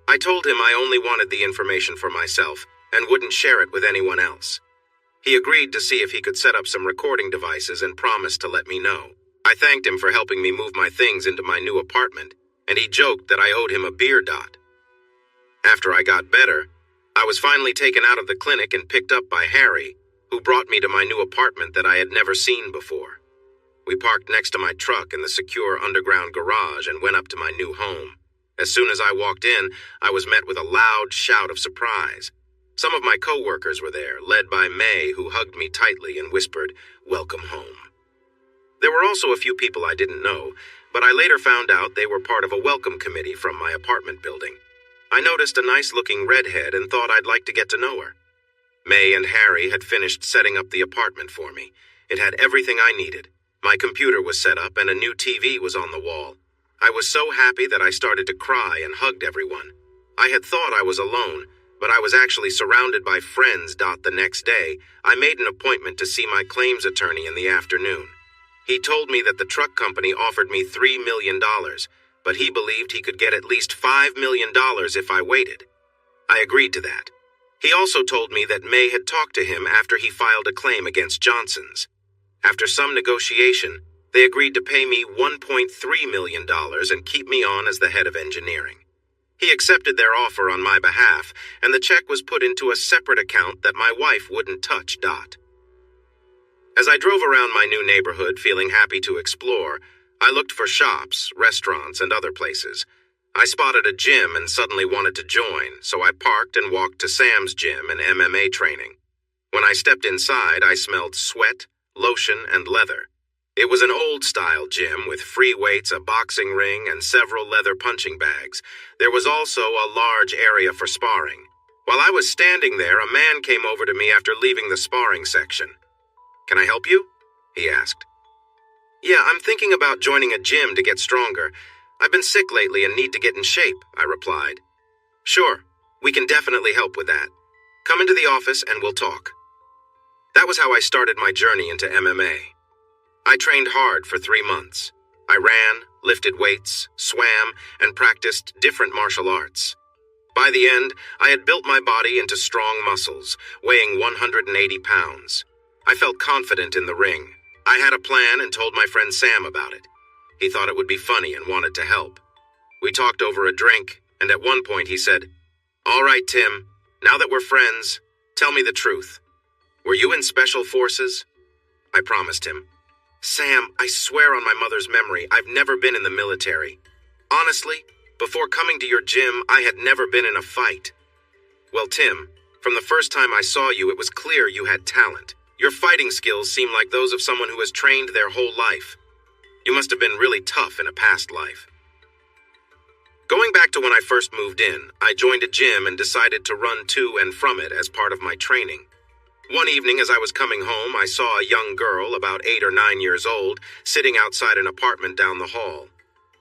I told him I only wanted the information for myself, and wouldn't share it with anyone else. He agreed to see if he could set up some recording devices and promised to let me know. I thanked him for helping me move my things into my new apartment, and he joked that I owed him a beer dot. After I got better, I was finally taken out of the clinic and picked up by Harry, who brought me to my new apartment that I had never seen before. We parked next to my truck in the secure underground garage and went up to my new home. As soon as I walked in, I was met with a loud shout of surprise. Some of my co-workers were there, led by May, who hugged me tightly and whispered, "Welcome home." There were also a few people I didn't know, but I later found out they were part of a welcome committee from my apartment building. I noticed a nice-looking redhead and thought I'd like to get to know her. May and Harry had finished setting up the apartment for me. It had everything I needed. My computer was set up and a new TV was on the wall. I was so happy that I started to cry and hugged everyone. I had thought I was alone, but I was actually surrounded by friends. The next day, I made an appointment to see my claims attorney in the afternoon. He told me that the truck company offered me $3 million, but he believed he could get at least $5 million if I waited. I agreed to that. He also told me that May had talked to him after he filed a claim against Johnson's. After some negotiation, they agreed to pay me $1.3 million and keep me on as the head of engineering. He accepted their offer on my behalf, and the check was put into a separate account that my wife wouldn't touch. As I drove around my new neighborhood feeling happy to explore, I looked for shops, restaurants, and other places. I spotted a gym and suddenly wanted to join, so I parked and walked to Sam's gym and MMA training. When I stepped inside, I smelled sweat, lotion, and leather. It was an old-style gym with free weights, a boxing ring, and several leather punching bags. There was also a large area for sparring. While I was standing there, a man came over to me after leaving the sparring section. "Can I help you?" he asked. "Yeah, I'm thinking about joining a gym to get stronger. I've been sick lately and need to get in shape," I replied. "Sure, we can definitely help with that. Come into the office and we'll talk." That was how I started my journey into MMA. I trained hard for 3 months. I ran, lifted weights, swam, and practiced different martial arts. By the end, I had built my body into strong muscles, weighing 180 pounds. I felt confident in the ring. I had a plan and told my friend Sam about it. He thought it would be funny and wanted to help. We talked over a drink, and at one point he said, "All right, Tim, now that we're friends, tell me the truth. Were you in Special Forces?" I promised him. "Sam, I swear on my mother's memory, I've never been in the military. Honestly, before coming to your gym, I had never been in a fight." "Well, Tim, from the first time I saw you, it was clear you had talent. Your fighting skills seem like those of someone who has trained their whole life. You must have been really tough in a past life." Going back to when I first moved in, I joined a gym and decided to run to and from it as part of my training. One evening as I was coming home, I saw a young girl, about 8 or 9 years old, sitting outside an apartment down the hall.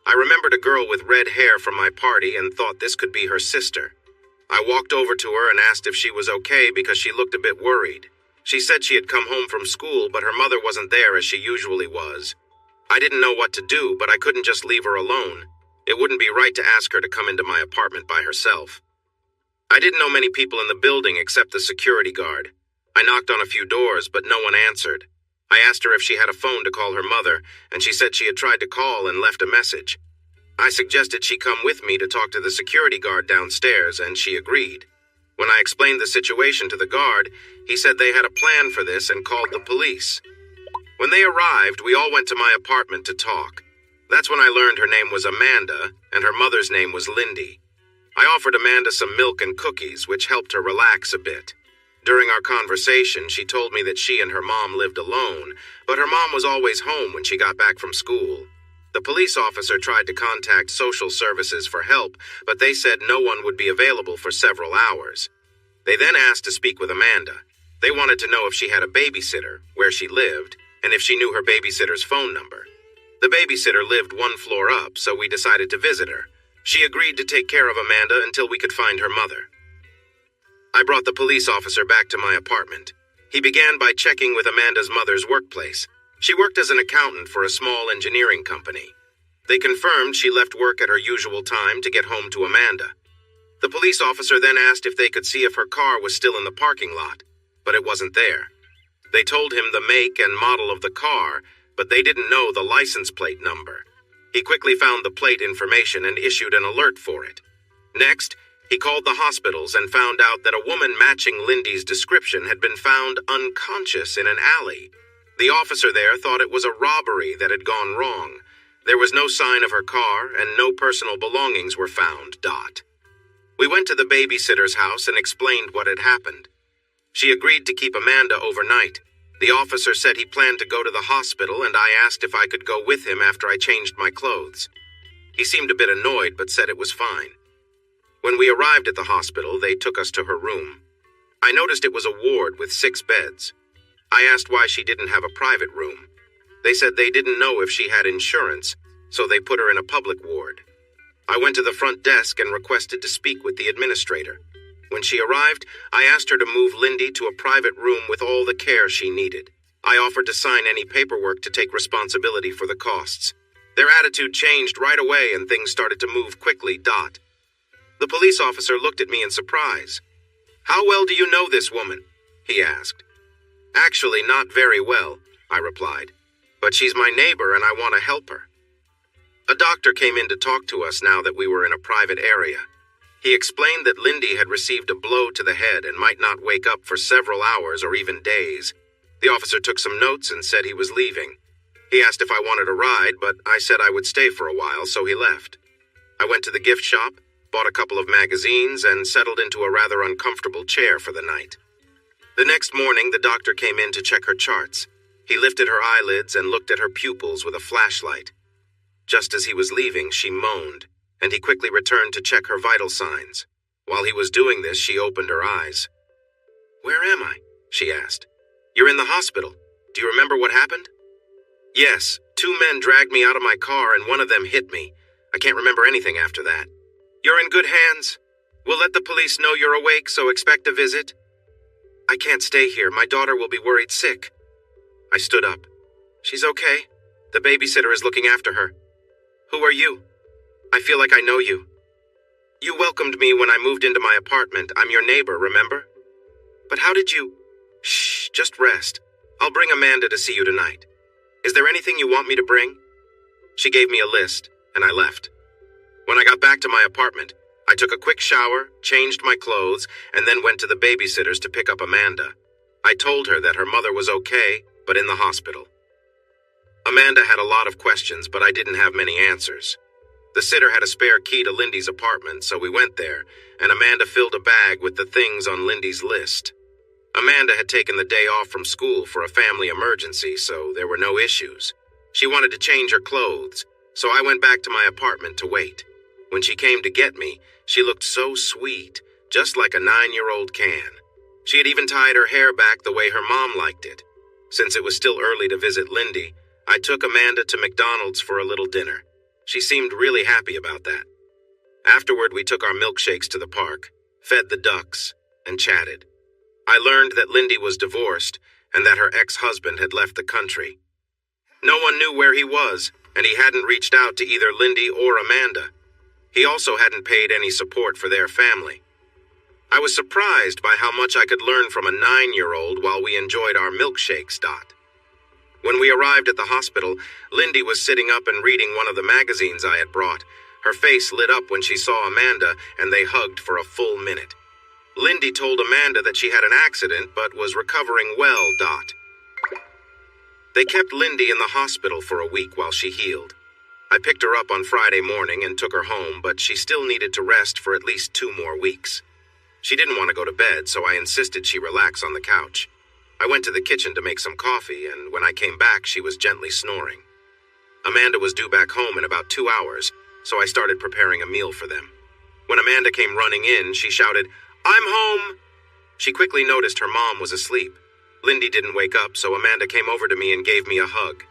I remembered a girl with red hair from my party and thought this could be her sister. I walked over to her and asked if she was okay because she looked a bit worried. She said she had come home from school, but her mother wasn't there as she usually was. I didn't know what to do, but I couldn't just leave her alone. It wouldn't be right to ask her to come into my apartment by herself. I didn't know many people in the building except the security guard. I knocked on a few doors, but no one answered. I asked her if she had a phone to call her mother, and she said she had tried to call and left a message. I suggested she come with me to talk to the security guard downstairs, and she agreed. When I explained the situation to the guard, he said they had a plan for this and called the police. When they arrived, we all went to my apartment to talk. That's when I learned her name was Amanda, and her mother's name was Lindy. I offered Amanda some milk and cookies, which helped her relax a bit. During our conversation, she told me that she and her mom lived alone, but her mom was always home when she got back from school. The police officer tried to contact social services for help, but they said no one would be available for several hours. They then asked to speak with Amanda. They wanted to know if she had a babysitter, where she lived, and if she knew her babysitter's phone number. The babysitter lived one floor up, so we decided to visit her. She agreed to take care of Amanda until we could find her mother. I brought the police officer back to my apartment. He began by checking with Amanda's mother's workplace. She worked as an accountant for a small engineering company. They confirmed she left work at her usual time to get home to Amanda. The police officer then asked if they could see if her car was still in the parking lot, but it wasn't there. They told him the make and model of the car, but they didn't know the license plate number. He quickly found the plate information and issued an alert for it. Next, he called the hospitals and found out that a woman matching Lindy's description had been found unconscious in an alley. The officer there thought it was a robbery that had gone wrong. There was no sign of her car, and no personal belongings were found. We went to the babysitter's house and explained what had happened. She agreed to keep Amanda overnight. The officer said he planned to go to the hospital, and I asked if I could go with him after I changed my clothes. He seemed a bit annoyed, but said it was fine. When we arrived at the hospital, they took us to her room. I noticed it was a ward with 6 beds. I asked why she didn't have a private room. They said they didn't know if she had insurance, so they put her in a public ward. I went to the front desk and requested to speak with the administrator. When she arrived, I asked her to move Lindy to a private room with all the care she needed. I offered to sign any paperwork to take responsibility for the costs. Their attitude changed right away and things started to move quickly. The police officer looked at me in surprise. "How well do you know this woman?" he asked. "Actually, not very well," I replied. "But she's my neighbor and I want to help her." A doctor came in to talk to us now that we were in a private area. He explained that Lindy had received a blow to the head and might not wake up for several hours or even days. The officer took some notes and said he was leaving. He asked if I wanted a ride, but I said I would stay for a while, so he left. I went to the gift shop, bought a couple of magazines, and settled into a rather uncomfortable chair for the night. The next morning, the doctor came in to check her charts. He lifted her eyelids and looked at her pupils with a flashlight. Just as he was leaving, she moaned, and he quickly returned to check her vital signs. While he was doing this, she opened her eyes. "Where am I?" she asked. "You're in the hospital. Do you remember what happened?" "Yes, 2 men dragged me out of my car and one of them hit me. I can't remember anything after that." "You're in good hands. We'll let the police know you're awake, so expect a visit." "I can't stay here. My daughter will be worried sick." I stood up. "She's okay. The babysitter is looking after her." "Who are you?" "I feel like I know you." "You welcomed me when I moved into my apartment. I'm your neighbor, remember?" "But how did you—" "Shh, just rest. I'll bring Amanda to see you tonight. Is there anything you want me to bring?" She gave me a list, and I left. When I got back to my apartment, I took a quick shower, changed my clothes, and then went to the babysitter's to pick up Amanda. I told her that her mother was okay, but in the hospital. Amanda had a lot of questions, but I didn't have many answers. The sitter had a spare key to Lindy's apartment, so we went there, and Amanda filled a bag with the things on Lindy's list. Amanda had taken the day off from school for a family emergency, so there were no issues. She wanted to change her clothes, so I went back to my apartment to wait. When she came to get me, she looked so sweet, just like a 9-year-old can. She had even tied her hair back the way her mom liked it. Since it was still early to visit Lindy, I took Amanda to McDonald's for a little dinner. She seemed really happy about that. Afterward, we took our milkshakes to the park, fed the ducks, and chatted. I learned that Lindy was divorced and that her ex-husband had left the country. No one knew where he was, and he hadn't reached out to either Lindy or Amanda. He also hadn't paid any support for their family. I was surprised by how much I could learn from a 9-year-old while we enjoyed our milkshakes. When we arrived at the hospital, Lindy was sitting up and reading one of the magazines I had brought. Her face lit up when she saw Amanda, and they hugged for a full minute. Lindy told Amanda that she had an accident but was recovering well. They kept Lindy in the hospital for a week while she healed. I picked her up on Friday morning and took her home, but she still needed to rest for at least 2 more weeks. She didn't want to go to bed, so I insisted she relax on the couch. I went to the kitchen to make some coffee, and when I came back, she was gently snoring. Amanda was due back home in about 2 hours, so I started preparing a meal for them. When Amanda came running in, she shouted, "I'm home!" She quickly noticed her mom was asleep. Lindy didn't wake up, so Amanda came over to me and gave me a hug.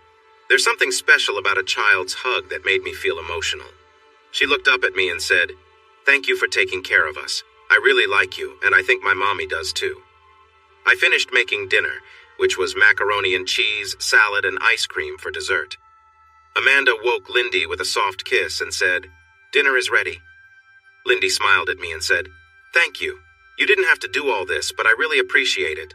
There's something special about a child's hug that made me feel emotional. She looked up at me and said, "Thank you for taking care of us. I really like you, and I think my mommy does too." I finished making dinner, which was macaroni and cheese, salad, and ice cream for dessert. Amanda woke Lindy with a soft kiss and said, "Dinner is ready." Lindy smiled at me and said, "Thank you. You didn't have to do all this, but I really appreciate it."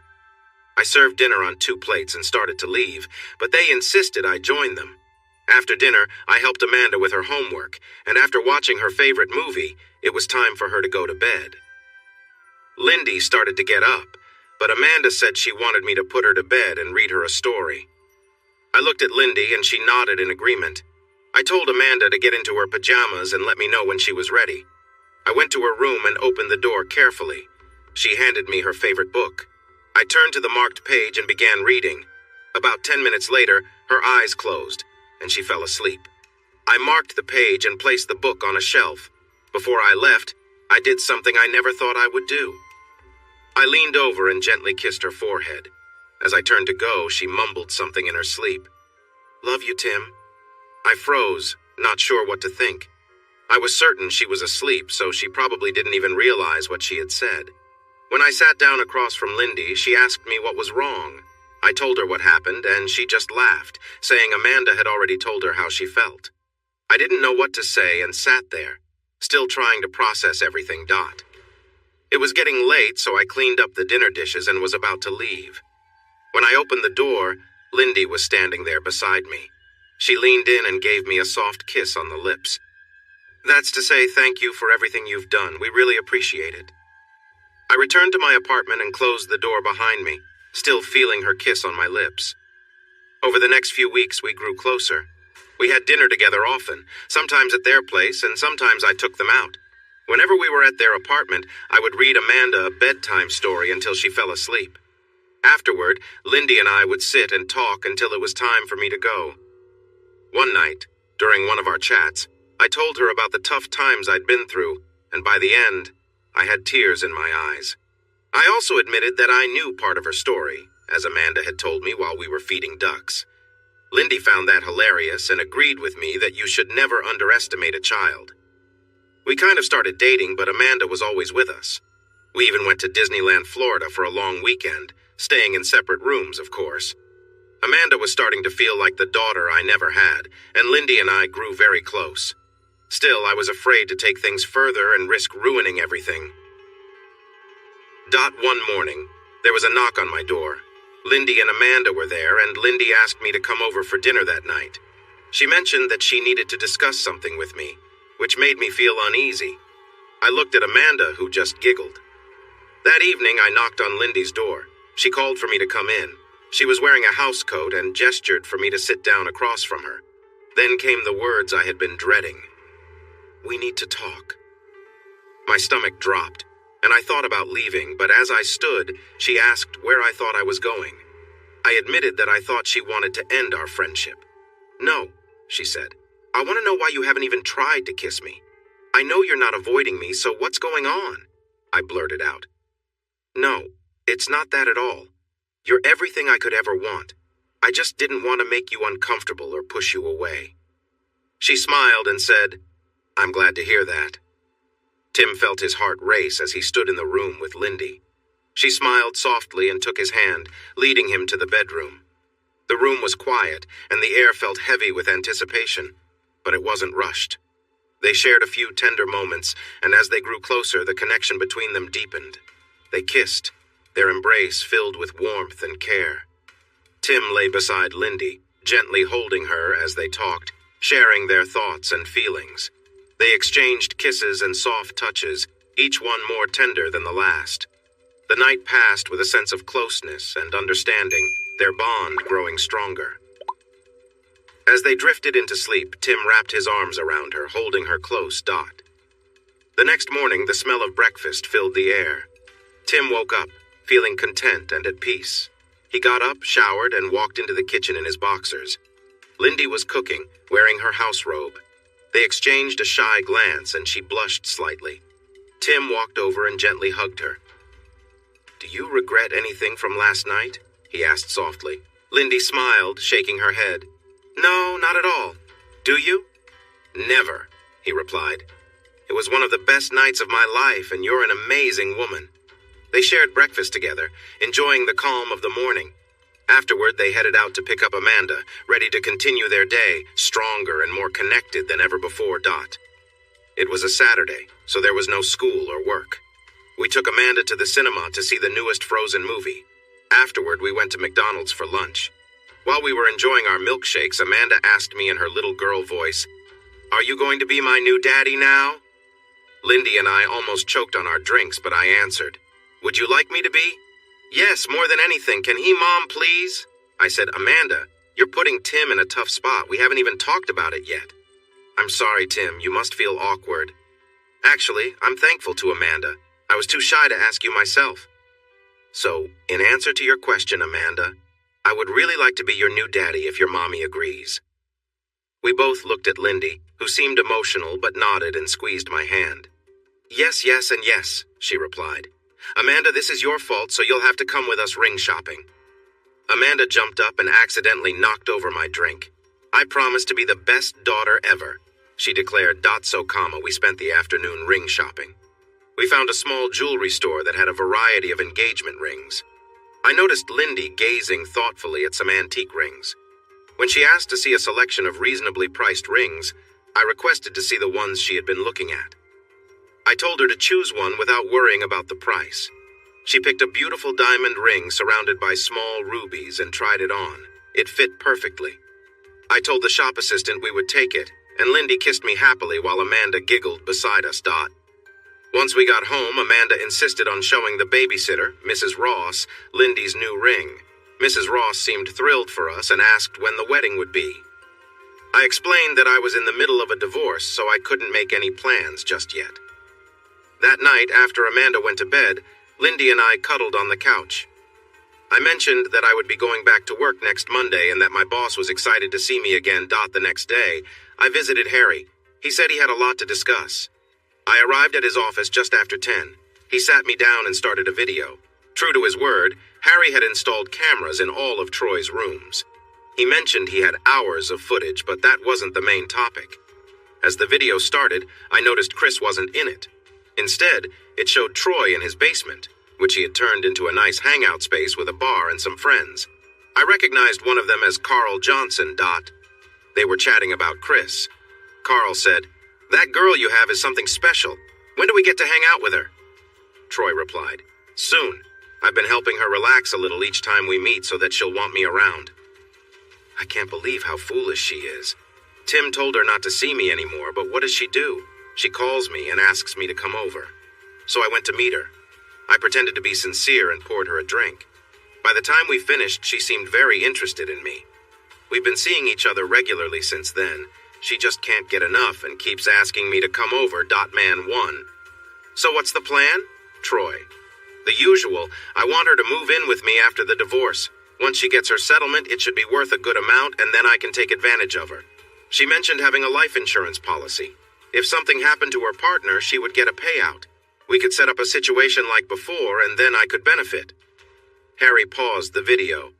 I served dinner on 2 plates and started to leave, but they insisted I join them. After dinner, I helped Amanda with her homework, and after watching her favorite movie, it was time for her to go to bed. Lindy started to get up, but Amanda said she wanted me to put her to bed and read her a story. I looked at Lindy and she nodded in agreement. I told Amanda to get into her pajamas and let me know when she was ready. I went to her room and opened the door carefully. She handed me her favorite book. I turned to the marked page and began reading. About 10 minutes later, her eyes closed, and she fell asleep. I marked the page and placed the book on a shelf. Before I left, I did something I never thought I would do. I leaned over and gently kissed her forehead. As I turned to go, she mumbled something in her sleep. "Love you, Tim." I froze, not sure what to think. I was certain she was asleep, so she probably didn't even realize what she had said. When I sat down across from Lindy, she asked me what was wrong. I told her what happened, and she just laughed, saying Amanda had already told her how she felt. I didn't know what to say and sat there, still trying to process everything. It was getting late, so I cleaned up the dinner dishes and was about to leave. When I opened the door, Lindy was standing there beside me. She leaned in and gave me a soft kiss on the lips. "That's to say thank you for everything you've done. We really appreciate it." I returned to my apartment and closed the door behind me, still feeling her kiss on my lips. Over the next few weeks, we grew closer. We had dinner together often, sometimes at their place, and sometimes I took them out. Whenever we were at their apartment, I would read Amanda a bedtime story until she fell asleep. Afterward, Lindy and I would sit and talk until it was time for me to go. One night, during one of our chats, I told her about the tough times I'd been through, and by the end, I had tears in my eyes. I also admitted that I knew part of her story, as Amanda had told me while we were feeding ducks. Lindy found that hilarious and agreed with me that you should never underestimate a child. We kind of started dating, but Amanda was always with us. We even went to Disneyland, Florida for a long weekend, staying in separate rooms, of course. Amanda was starting to feel like the daughter I never had, and Lindy and I grew very close. Still, I was afraid to take things further and risk ruining everything. One morning, there was a knock on my door. Lindy and Amanda were there, and Lindy asked me to come over for dinner that night. She mentioned that she needed to discuss something with me, which made me feel uneasy. I looked at Amanda, who just giggled. That evening, I knocked on Lindy's door. She called for me to come in. She was wearing a house coat and gestured for me to sit down across from her. Then came the words I had been dreading. "We need to talk." My stomach dropped, and I thought about leaving, but as I stood, she asked where I thought I was going. I admitted that I thought she wanted to end our friendship. "No," she said. "I want to know why you haven't even tried to kiss me. I know you're not avoiding me, so what's going on?" I blurted out. "No, it's not that at all. You're everything I could ever want. I just didn't want to make you uncomfortable or push you away." She smiled and said, "I'm glad to hear that." Tim felt his heart race as he stood in the room with Lindy. She smiled softly and took his hand, leading him to the bedroom. The room was quiet, and the air felt heavy with anticipation, but it wasn't rushed. They shared a few tender moments, and as they grew closer, the connection between them deepened. They kissed, their embrace filled with warmth and care. Tim lay beside Lindy, gently holding her as they talked, sharing their thoughts and feelings. They exchanged kisses and soft touches, each one more tender than the last. The night passed with a sense of closeness and understanding, their bond growing stronger. As they drifted into sleep, Tim wrapped his arms around her, holding her close. The next morning, the smell of breakfast filled the air. Tim woke up, feeling content and at peace. He got up, showered, and walked into the kitchen in his boxers. Lindy was cooking, wearing her house robe. They exchanged a shy glance, and she blushed slightly. Tim walked over and gently hugged her. "Do you regret anything from last night?" he asked softly. Lindy smiled, shaking her head. "No, not at all. Do you?" "Never," he replied. "It was one of the best nights of my life, and you're an amazing woman." They shared breakfast together, enjoying the calm of the morning. Afterward, they headed out to pick up Amanda, ready to continue their day, stronger and more connected than ever before. It was a Saturday, so there was no school or work. We took Amanda to the cinema to see the newest Frozen movie. Afterward, we went to McDonald's for lunch. While we were enjoying our milkshakes, Amanda asked me in her little girl voice, "Are you going to be my new daddy now?" Lindy and I almost choked on our drinks, but I answered, "Would you like me to be?" "Yes, more than anything. Can he, Mom, please?" I said, "Amanda, you're putting Tim in a tough spot. We haven't even talked about it yet." "I'm sorry, Tim. You must feel awkward." "Actually, I'm thankful to Amanda. I was too shy to ask you myself." "So, in answer to your question, Amanda, I would really like to be your new daddy if your mommy agrees." We both looked at Lindy, who seemed emotional but nodded and squeezed my hand. "Yes, yes, and yes," she replied. "Amanda, this is your fault, so you'll have to come with us ring shopping." Amanda jumped up and accidentally knocked over my drink. "I promise to be the best daughter ever," she declared. We spent the afternoon ring shopping. We found a small jewelry store that had a variety of engagement rings. I noticed Lindy gazing thoughtfully at some antique rings. When she asked to see a selection of reasonably priced rings, I requested to see the ones she had been looking at. I told her to choose one without worrying about the price. She picked a beautiful diamond ring surrounded by small rubies and tried it on. It fit perfectly. I told the shop assistant we would take it, and Lindy kissed me happily while Amanda giggled beside us. Once we got home, Amanda insisted on showing the babysitter, Mrs. Ross, Lindy's new ring. Mrs. Ross seemed thrilled for us and asked when the wedding would be. I explained that I was in the middle of a divorce, so I couldn't make any plans just yet. That night, after Amanda went to bed, Lindy and I cuddled on the couch. I mentioned that I would be going back to work next Monday and that my boss was excited to see me again. The next day, I visited Harry. He said he had a lot to discuss. I arrived at his office just after 10. He sat me down and started a video. True to his word, Harry had installed cameras in all of Troy's rooms. He mentioned he had hours of footage, but that wasn't the main topic. As the video started, I noticed Chris wasn't in it. Instead, it showed Troy in his basement, which he had turned into a nice hangout space with a bar and some friends. I recognized one of them as Carl Johnson. They were chatting about Chris. Carl said, "That girl you have is something special. When do we get to hang out with her?" Troy replied, "Soon. I've been helping her relax a little each time we meet so that she'll want me around." I can't believe how foolish she is. Tim told her not to see me anymore, but what does she do? She calls me and asks me to come over. So I went to meet her. I pretended to be sincere and poured her a drink. By the time we finished, she seemed very interested in me. We've been seeing each other regularly since then. She just can't get enough and keeps asking me to come over. Man 1. So what's the plan? Troy. The usual. I want her to move in with me after the divorce. Once she gets her settlement, it should be worth a good amount, and then I can take advantage of her. She mentioned having a life insurance policy. If something happened to her partner, she would get a payout. We could set up a situation like before, and then I could benefit. Harry paused the video.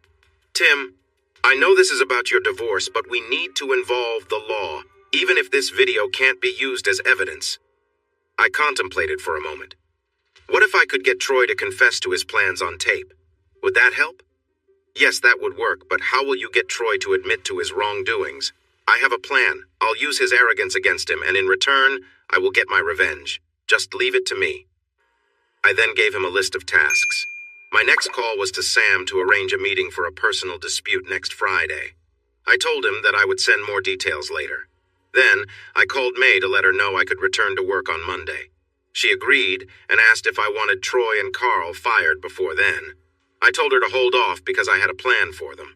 "Tim, I know this is about your divorce, but we need to involve the law, even if this video can't be used as evidence." I contemplated for a moment. What if I could get Troy to confess to his plans on tape? Would that help? Yes, that would work, but how will you get Troy to admit to his wrongdoings? I have a plan. I'll use his arrogance against him, and in return, I will get my revenge. Just leave it to me. I then gave him a list of tasks. My next call was to Sam to arrange a meeting for a personal dispute next Friday. I told him that I would send more details later. Then, I called May to let her know I could return to work on Monday. She agreed and asked if I wanted Troy and Carl fired before then. I told her to hold off because I had a plan for them.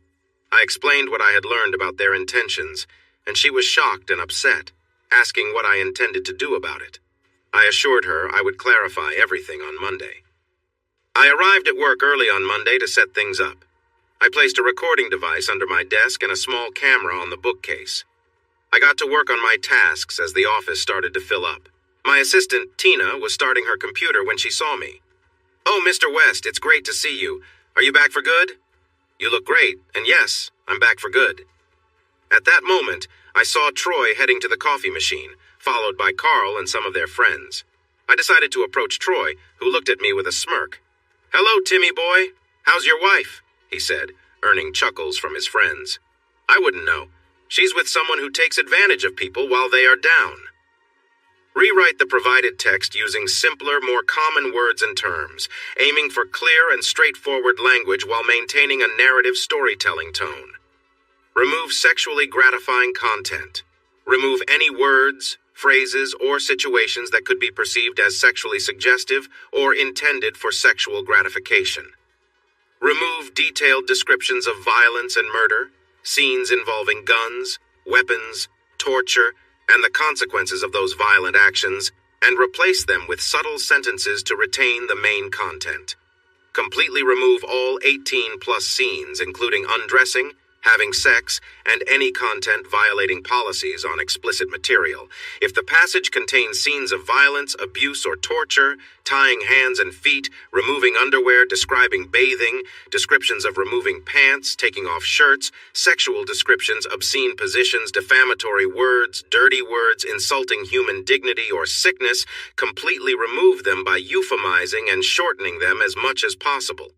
I explained what I had learned about their intentions, and she was shocked and upset, asking what I intended to do about it. I assured her I would clarify everything on Monday. I arrived at work early on Monday to set things up. I placed a recording device under my desk and a small camera on the bookcase. I got to work on my tasks as the office started to fill up. My assistant, Tina, was starting her computer when she saw me. "Oh, Mr. West, it's great to see you. Are you back for good?" "You look great, and yes, I'm back for good." At that moment, I saw Troy heading to the coffee machine, followed by Carl and some of their friends. I decided to approach Troy, who looked at me with a smirk. "Hello, Timmy boy. How's your wife?" he said, earning chuckles from his friends. "I wouldn't know. She's with someone who takes advantage of people while they are down." Rewrite the provided text using simpler, more common words and terms, aiming for clear and straightforward language while maintaining a narrative storytelling tone. Remove sexually gratifying content. Remove any words, phrases, or situations that could be perceived as sexually suggestive or intended for sexual gratification. Remove detailed descriptions of violence and murder, scenes involving guns, weapons, torture, and the consequences of those violent actions, and replace them with subtle sentences to retain the main content. Completely remove all 18+ scenes, including undressing, having sex, and any content violating policies on explicit material. If the passage contains scenes of violence, abuse, or torture, tying hands and feet, removing underwear, describing bathing, descriptions of removing pants, taking off shirts, sexual descriptions, obscene positions, defamatory words, dirty words, insulting human dignity or sickness, completely remove them by euphemizing and shortening them as much as possible.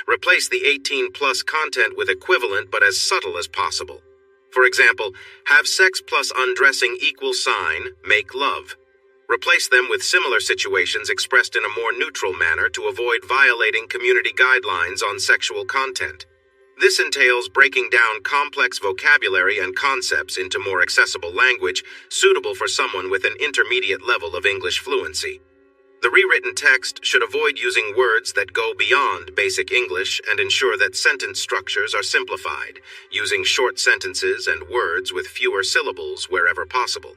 Replace the 18+ content with equivalent but as subtle as possible. For example, have sex plus undressing equal sign, make love. Replace them with similar situations expressed in a more neutral manner to avoid violating community guidelines on sexual content. This entails breaking down complex vocabulary and concepts into more accessible language suitable for someone with an intermediate level of English fluency. The rewritten text should avoid using words that go beyond basic English and ensure that sentence structures are simplified, using short sentences and words with fewer syllables wherever possible.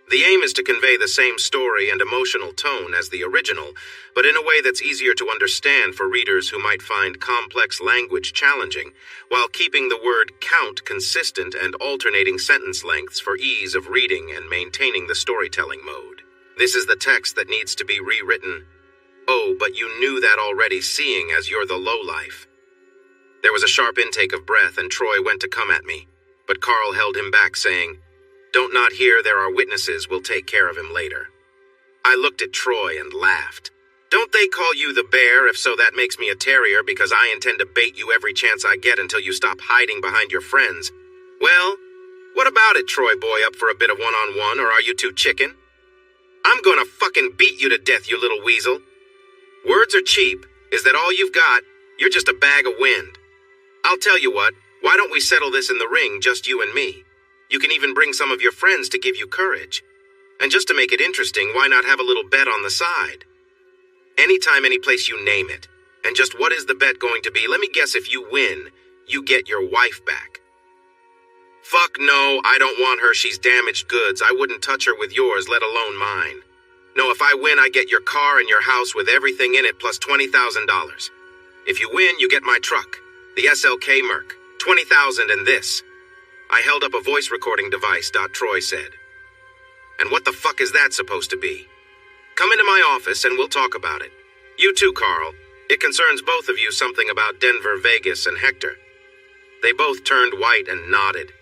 The aim is to convey the same story and emotional tone as the original, but in a way that's easier to understand for readers who might find complex language challenging, while keeping the word count consistent and alternating sentence lengths for ease of reading and maintaining the storytelling mode. This is the text that needs to be rewritten. "Oh, but you knew that already, seeing as you're the lowlife." There was a sharp intake of breath, and Troy went to come at me, but Carl held him back, saying, "Don't not here, there are witnesses, we'll take care of him later." I looked at Troy and laughed. "Don't they call you the bear? If so, that makes me a terrier because I intend to bait you every chance I get until you stop hiding behind your friends." "Well, what about it, Troy boy, up for a bit of one-on-one, or are you too chicken?" "I'm gonna fucking beat you to death, you little weasel." "Words are cheap. Is that all you've got? You're just a bag of wind." "I'll tell you what, why don't we settle this in the ring, just you and me? You can even bring some of your friends to give you courage. And just to make it interesting, why not have a little bet on the side? Anytime, any place, you name it. And just what is the bet going to be? Let me guess, if you win, you get your wife back." "Fuck no, I don't want her. She's damaged goods. I wouldn't touch her with yours, let alone mine. No, if I win, I get your car and your house with everything in it plus $20,000. If you win, you get my truck, the SLK Merc, $20,000 and this." I held up a voice recording device. Troy said. "And what the fuck is that supposed to be?" "Come into my office and we'll talk about it. You too, Carl. It concerns both of you, something about Denver, Vegas, and Hector." They both turned white and nodded.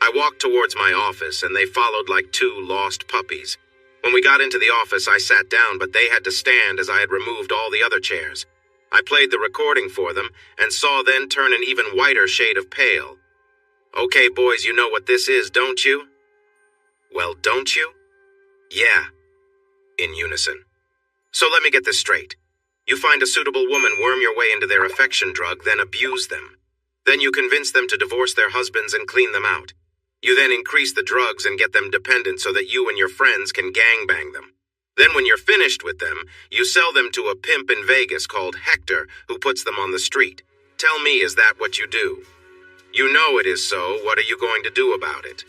I walked towards my office, and they followed like two lost puppies. When we got into the office, I sat down, but they had to stand as I had removed all the other chairs. I played the recording for them, and saw then turn an even whiter shade of pale. "Okay, boys, you know what this is, don't you?" "Well, don't you?" "Yeah," in unison. "So let me get this straight. You find a suitable woman, worm your way into their affection drug, then abuse them. Then you convince them to divorce their husbands and clean them out. You then increase the drugs and get them dependent so that you and your friends can gangbang them. Then when you're finished with them, you sell them to a pimp in Vegas called Hector, who puts them on the street. Tell me, is that what you do? You know it is so. What are you going to do about it?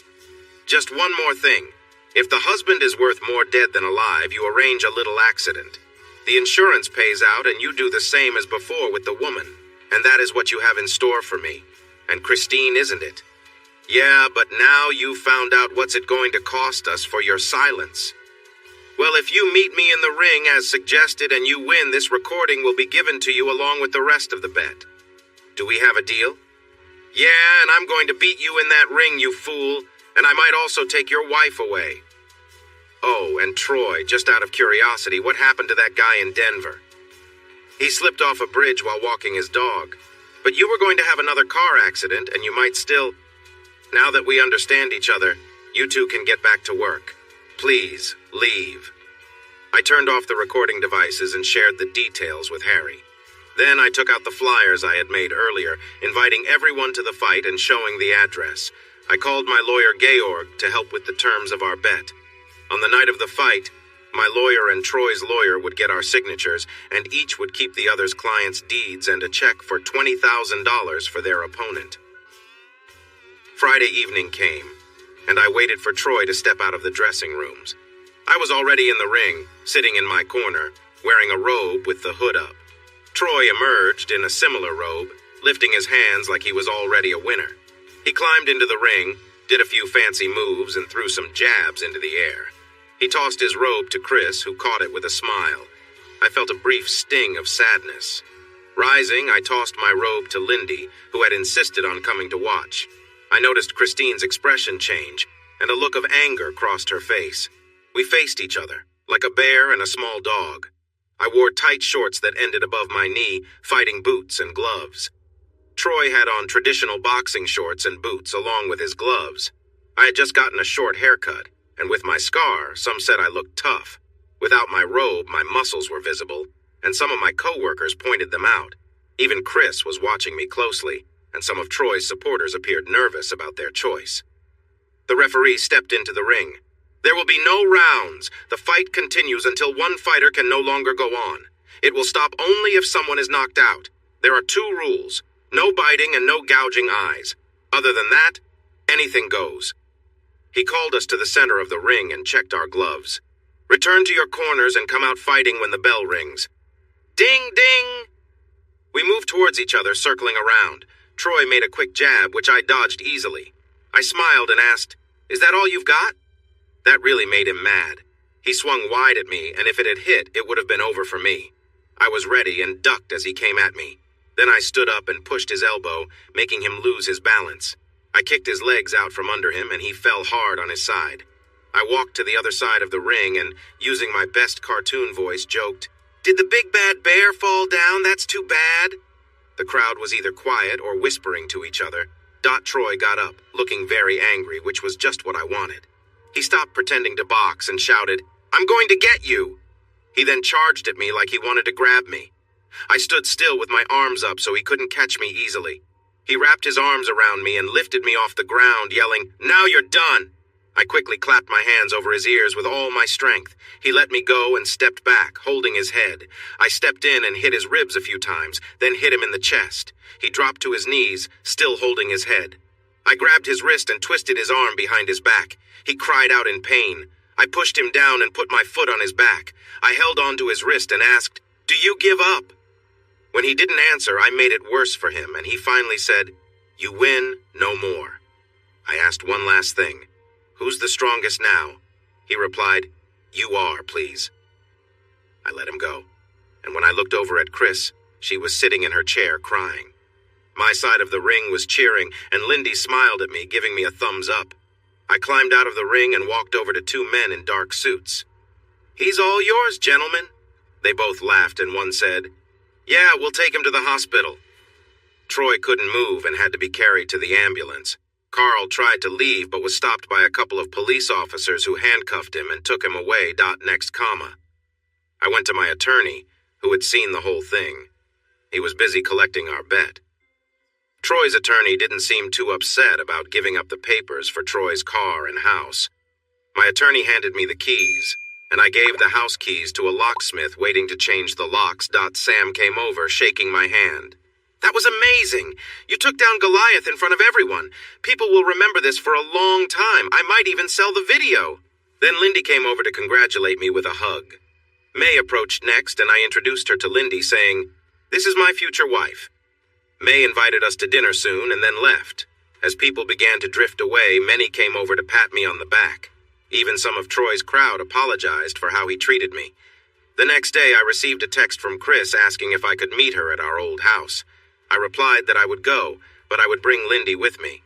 Just one more thing. If the husband is worth more dead than alive, you arrange a little accident. The insurance pays out and you do the same as before with the woman. And that is what you have in store for me. And Christine, isn't it? Yeah, but now you found out what's it going to cost us for your silence. Well, if you meet me in the ring as suggested and you win, this recording will be given to you along with the rest of the bet. Do we have a deal? Yeah, and I'm going to beat you in that ring, you fool, and I might also take your wife away. Oh, and Troy, just out of curiosity, what happened to that guy in Denver? He slipped off a bridge while walking his dog. But you were going to have another car accident, and you might still... Now that we understand each other, you two can get back to work. Please, leave. I turned off the recording devices and shared the details with Harry. Then I took out the flyers I had made earlier, inviting everyone to the fight and showing the address. I called my lawyer Georg to help with the terms of our bet. On the night of the fight, my lawyer and Troy's lawyer would get our signatures, and each would keep the other's client's deeds and a check for $20,000 for their opponent. Friday evening came, and I waited for Troy to step out of the dressing rooms. I was already in the ring, sitting in my corner, wearing a robe with the hood up. Troy emerged in a similar robe, lifting his hands like he was already a winner. He climbed into the ring, did a few fancy moves, and threw some jabs into the air. He tossed his robe to Chris, who caught it with a smile. I felt a brief sting of sadness. Rising, I tossed my robe to Lindy, who had insisted on coming to watch. I noticed Christine's expression change, and a look of anger crossed her face. We faced each other, like a bear and a small dog. I wore tight shorts that ended above my knee, fighting boots and gloves. Troy had on traditional boxing shorts and boots along with his gloves. I had just gotten a short haircut, and with my scar, some said I looked tough. Without my robe, my muscles were visible, and some of my co-workers pointed them out. Even Chris was watching me closely, and some of Troy's supporters appeared nervous about their choice. The referee stepped into the ring. There will be no rounds. The fight continues until one fighter can no longer go on. It will stop only if someone is knocked out. There are 2 rules: no biting and no gouging eyes. Other than that, anything goes. He called us to the center of the ring and checked our gloves. Return to your corners and come out fighting when the bell rings. Ding, ding! We moved towards each other, circling around. Troy made a quick jab, which I dodged easily. I smiled and asked, "Is that all you've got?" That really made him mad. He swung wide at me, and if it had hit, it would have been over for me. I was ready and ducked as he came at me. Then I stood up and pushed his elbow, making him lose his balance. I kicked his legs out from under him, and he fell hard on his side. I walked to the other side of the ring and, using my best cartoon voice, joked, "Did the big bad bear fall down? That's too bad." The crowd was either quiet or whispering to each other. Troy got up, looking very angry, which was just what I wanted. He stopped pretending to box and shouted, "I'm going to get you!" He then charged at me like he wanted to grab me. I stood still with my arms up so he couldn't catch me easily. He wrapped his arms around me and lifted me off the ground, yelling, "Now you're done!" I quickly clapped my hands over his ears with all my strength. He let me go and stepped back, holding his head. I stepped in and hit his ribs a few times, then hit him in the chest. He dropped to his knees, still holding his head. I grabbed his wrist and twisted his arm behind his back. He cried out in pain. I pushed him down and put my foot on his back. I held onto his wrist and asked, "Do you give up?" When he didn't answer, I made it worse for him, and he finally said, "You win, no more." I asked one last thing. "Who's the strongest now?" He replied, "You are, please." I let him go, and when I looked over at Chris, she was sitting in her chair crying. My side of the ring was cheering, and Lindy smiled at me, giving me a thumbs up. I climbed out of the ring and walked over to 2 men in dark suits. "He's all yours, gentlemen." They both laughed, and one said, "Yeah, we'll take him to the hospital." Troy couldn't move and had to be carried to the ambulance. Carl tried to leave but was stopped by a couple of police officers who handcuffed him and took him away. Next comma. I went to my attorney, who had seen the whole thing. He was busy collecting our bet. Troy's attorney didn't seem too upset about giving up the papers for Troy's car and house. My attorney handed me the keys, and I gave the house keys to a locksmith waiting to change the locks. Sam came over, shaking my hand. "That was amazing. You took down Goliath in front of everyone. People will remember this for a long time. I might even sell the video." Then Lindy came over to congratulate me with a hug. May approached next, and I introduced her to Lindy, saying, "This is my future wife." May invited us to dinner soon and then left. As people began to drift away, many came over to pat me on the back. Even some of Troy's crowd apologized for how he treated me. The next day, I received a text from Chris asking if I could meet her at our old house. I replied that I would go, but I would bring Lindy with me.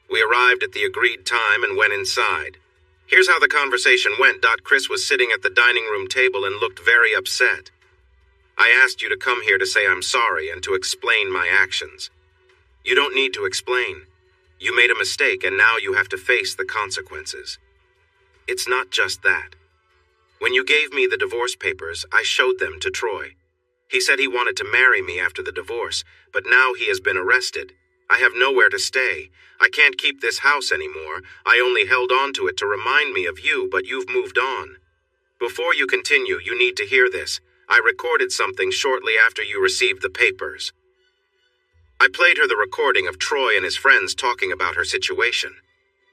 We arrived at the agreed time and went inside. Here's how the conversation went. Chris was sitting at the dining room table and looked very upset. "I asked you to come here to say I'm sorry and to explain my actions." "You don't need to explain. You made a mistake and now you have to face the consequences." "It's not just that. When you gave me the divorce papers, I showed them to Troy. He said he wanted to marry me after the divorce, but now he has been arrested. I have nowhere to stay. I can't keep this house anymore. I only held on to it to remind me of you, but you've moved on. Before you continue, you need to hear this. I recorded something shortly after you received the papers." I played her the recording of Troy and his friends talking about her situation.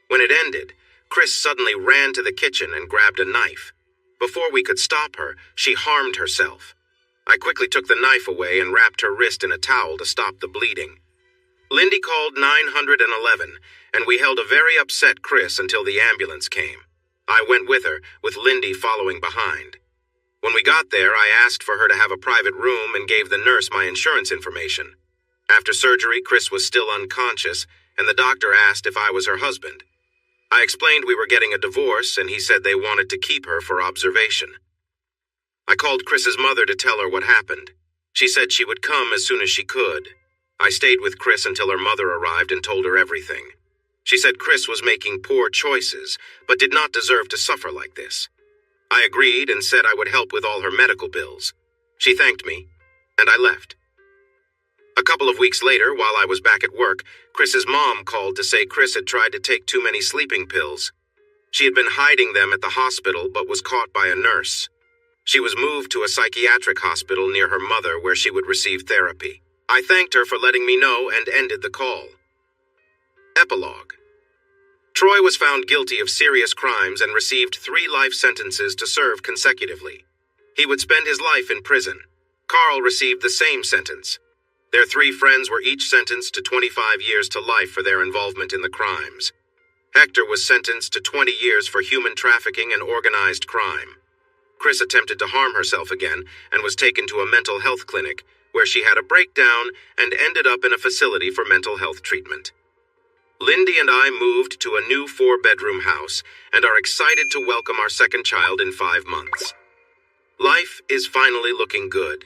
When it ended, Chris suddenly ran to the kitchen and grabbed a knife. Before we could stop her, she harmed herself. I quickly took the knife away and wrapped her wrist in a towel to stop the bleeding. Lindy called 911, and we held a very upset Chris until the ambulance came. I went with her, with Lindy following behind. When we got there, I asked for her to have a private room and gave the nurse my insurance information. After surgery, Chris was still unconscious, and the doctor asked if I was her husband. I explained we were getting a divorce, and he said they wanted to keep her for observation. I called Chris's mother to tell her what happened. She said she would come as soon as she could. I stayed with Chris until her mother arrived and told her everything. She said Chris was making poor choices, but did not deserve to suffer like this. I agreed and said I would help with all her medical bills. She thanked me, and I left. A couple of weeks later, while I was back at work, Chris's mom called to say Chris had tried to take too many sleeping pills. She had been hiding them at the hospital but was caught by a nurse. She was moved to a psychiatric hospital near her mother where she would receive therapy. I thanked her for letting me know and ended the call. Epilogue. Troy was found guilty of serious crimes and received 3 life sentences to serve consecutively. He would spend his life in prison. Carl received the same sentence. Their 3 friends were each sentenced to 25 years to life for their involvement in the crimes. Hector was sentenced to 20 years for human trafficking and organized crime. Chris attempted to harm herself again and was taken to a mental health clinic where she had a breakdown and ended up in a facility for mental health treatment. Lindy and I moved to a new 4-bedroom house and are excited to welcome our second child in 5 months. Life is finally looking good.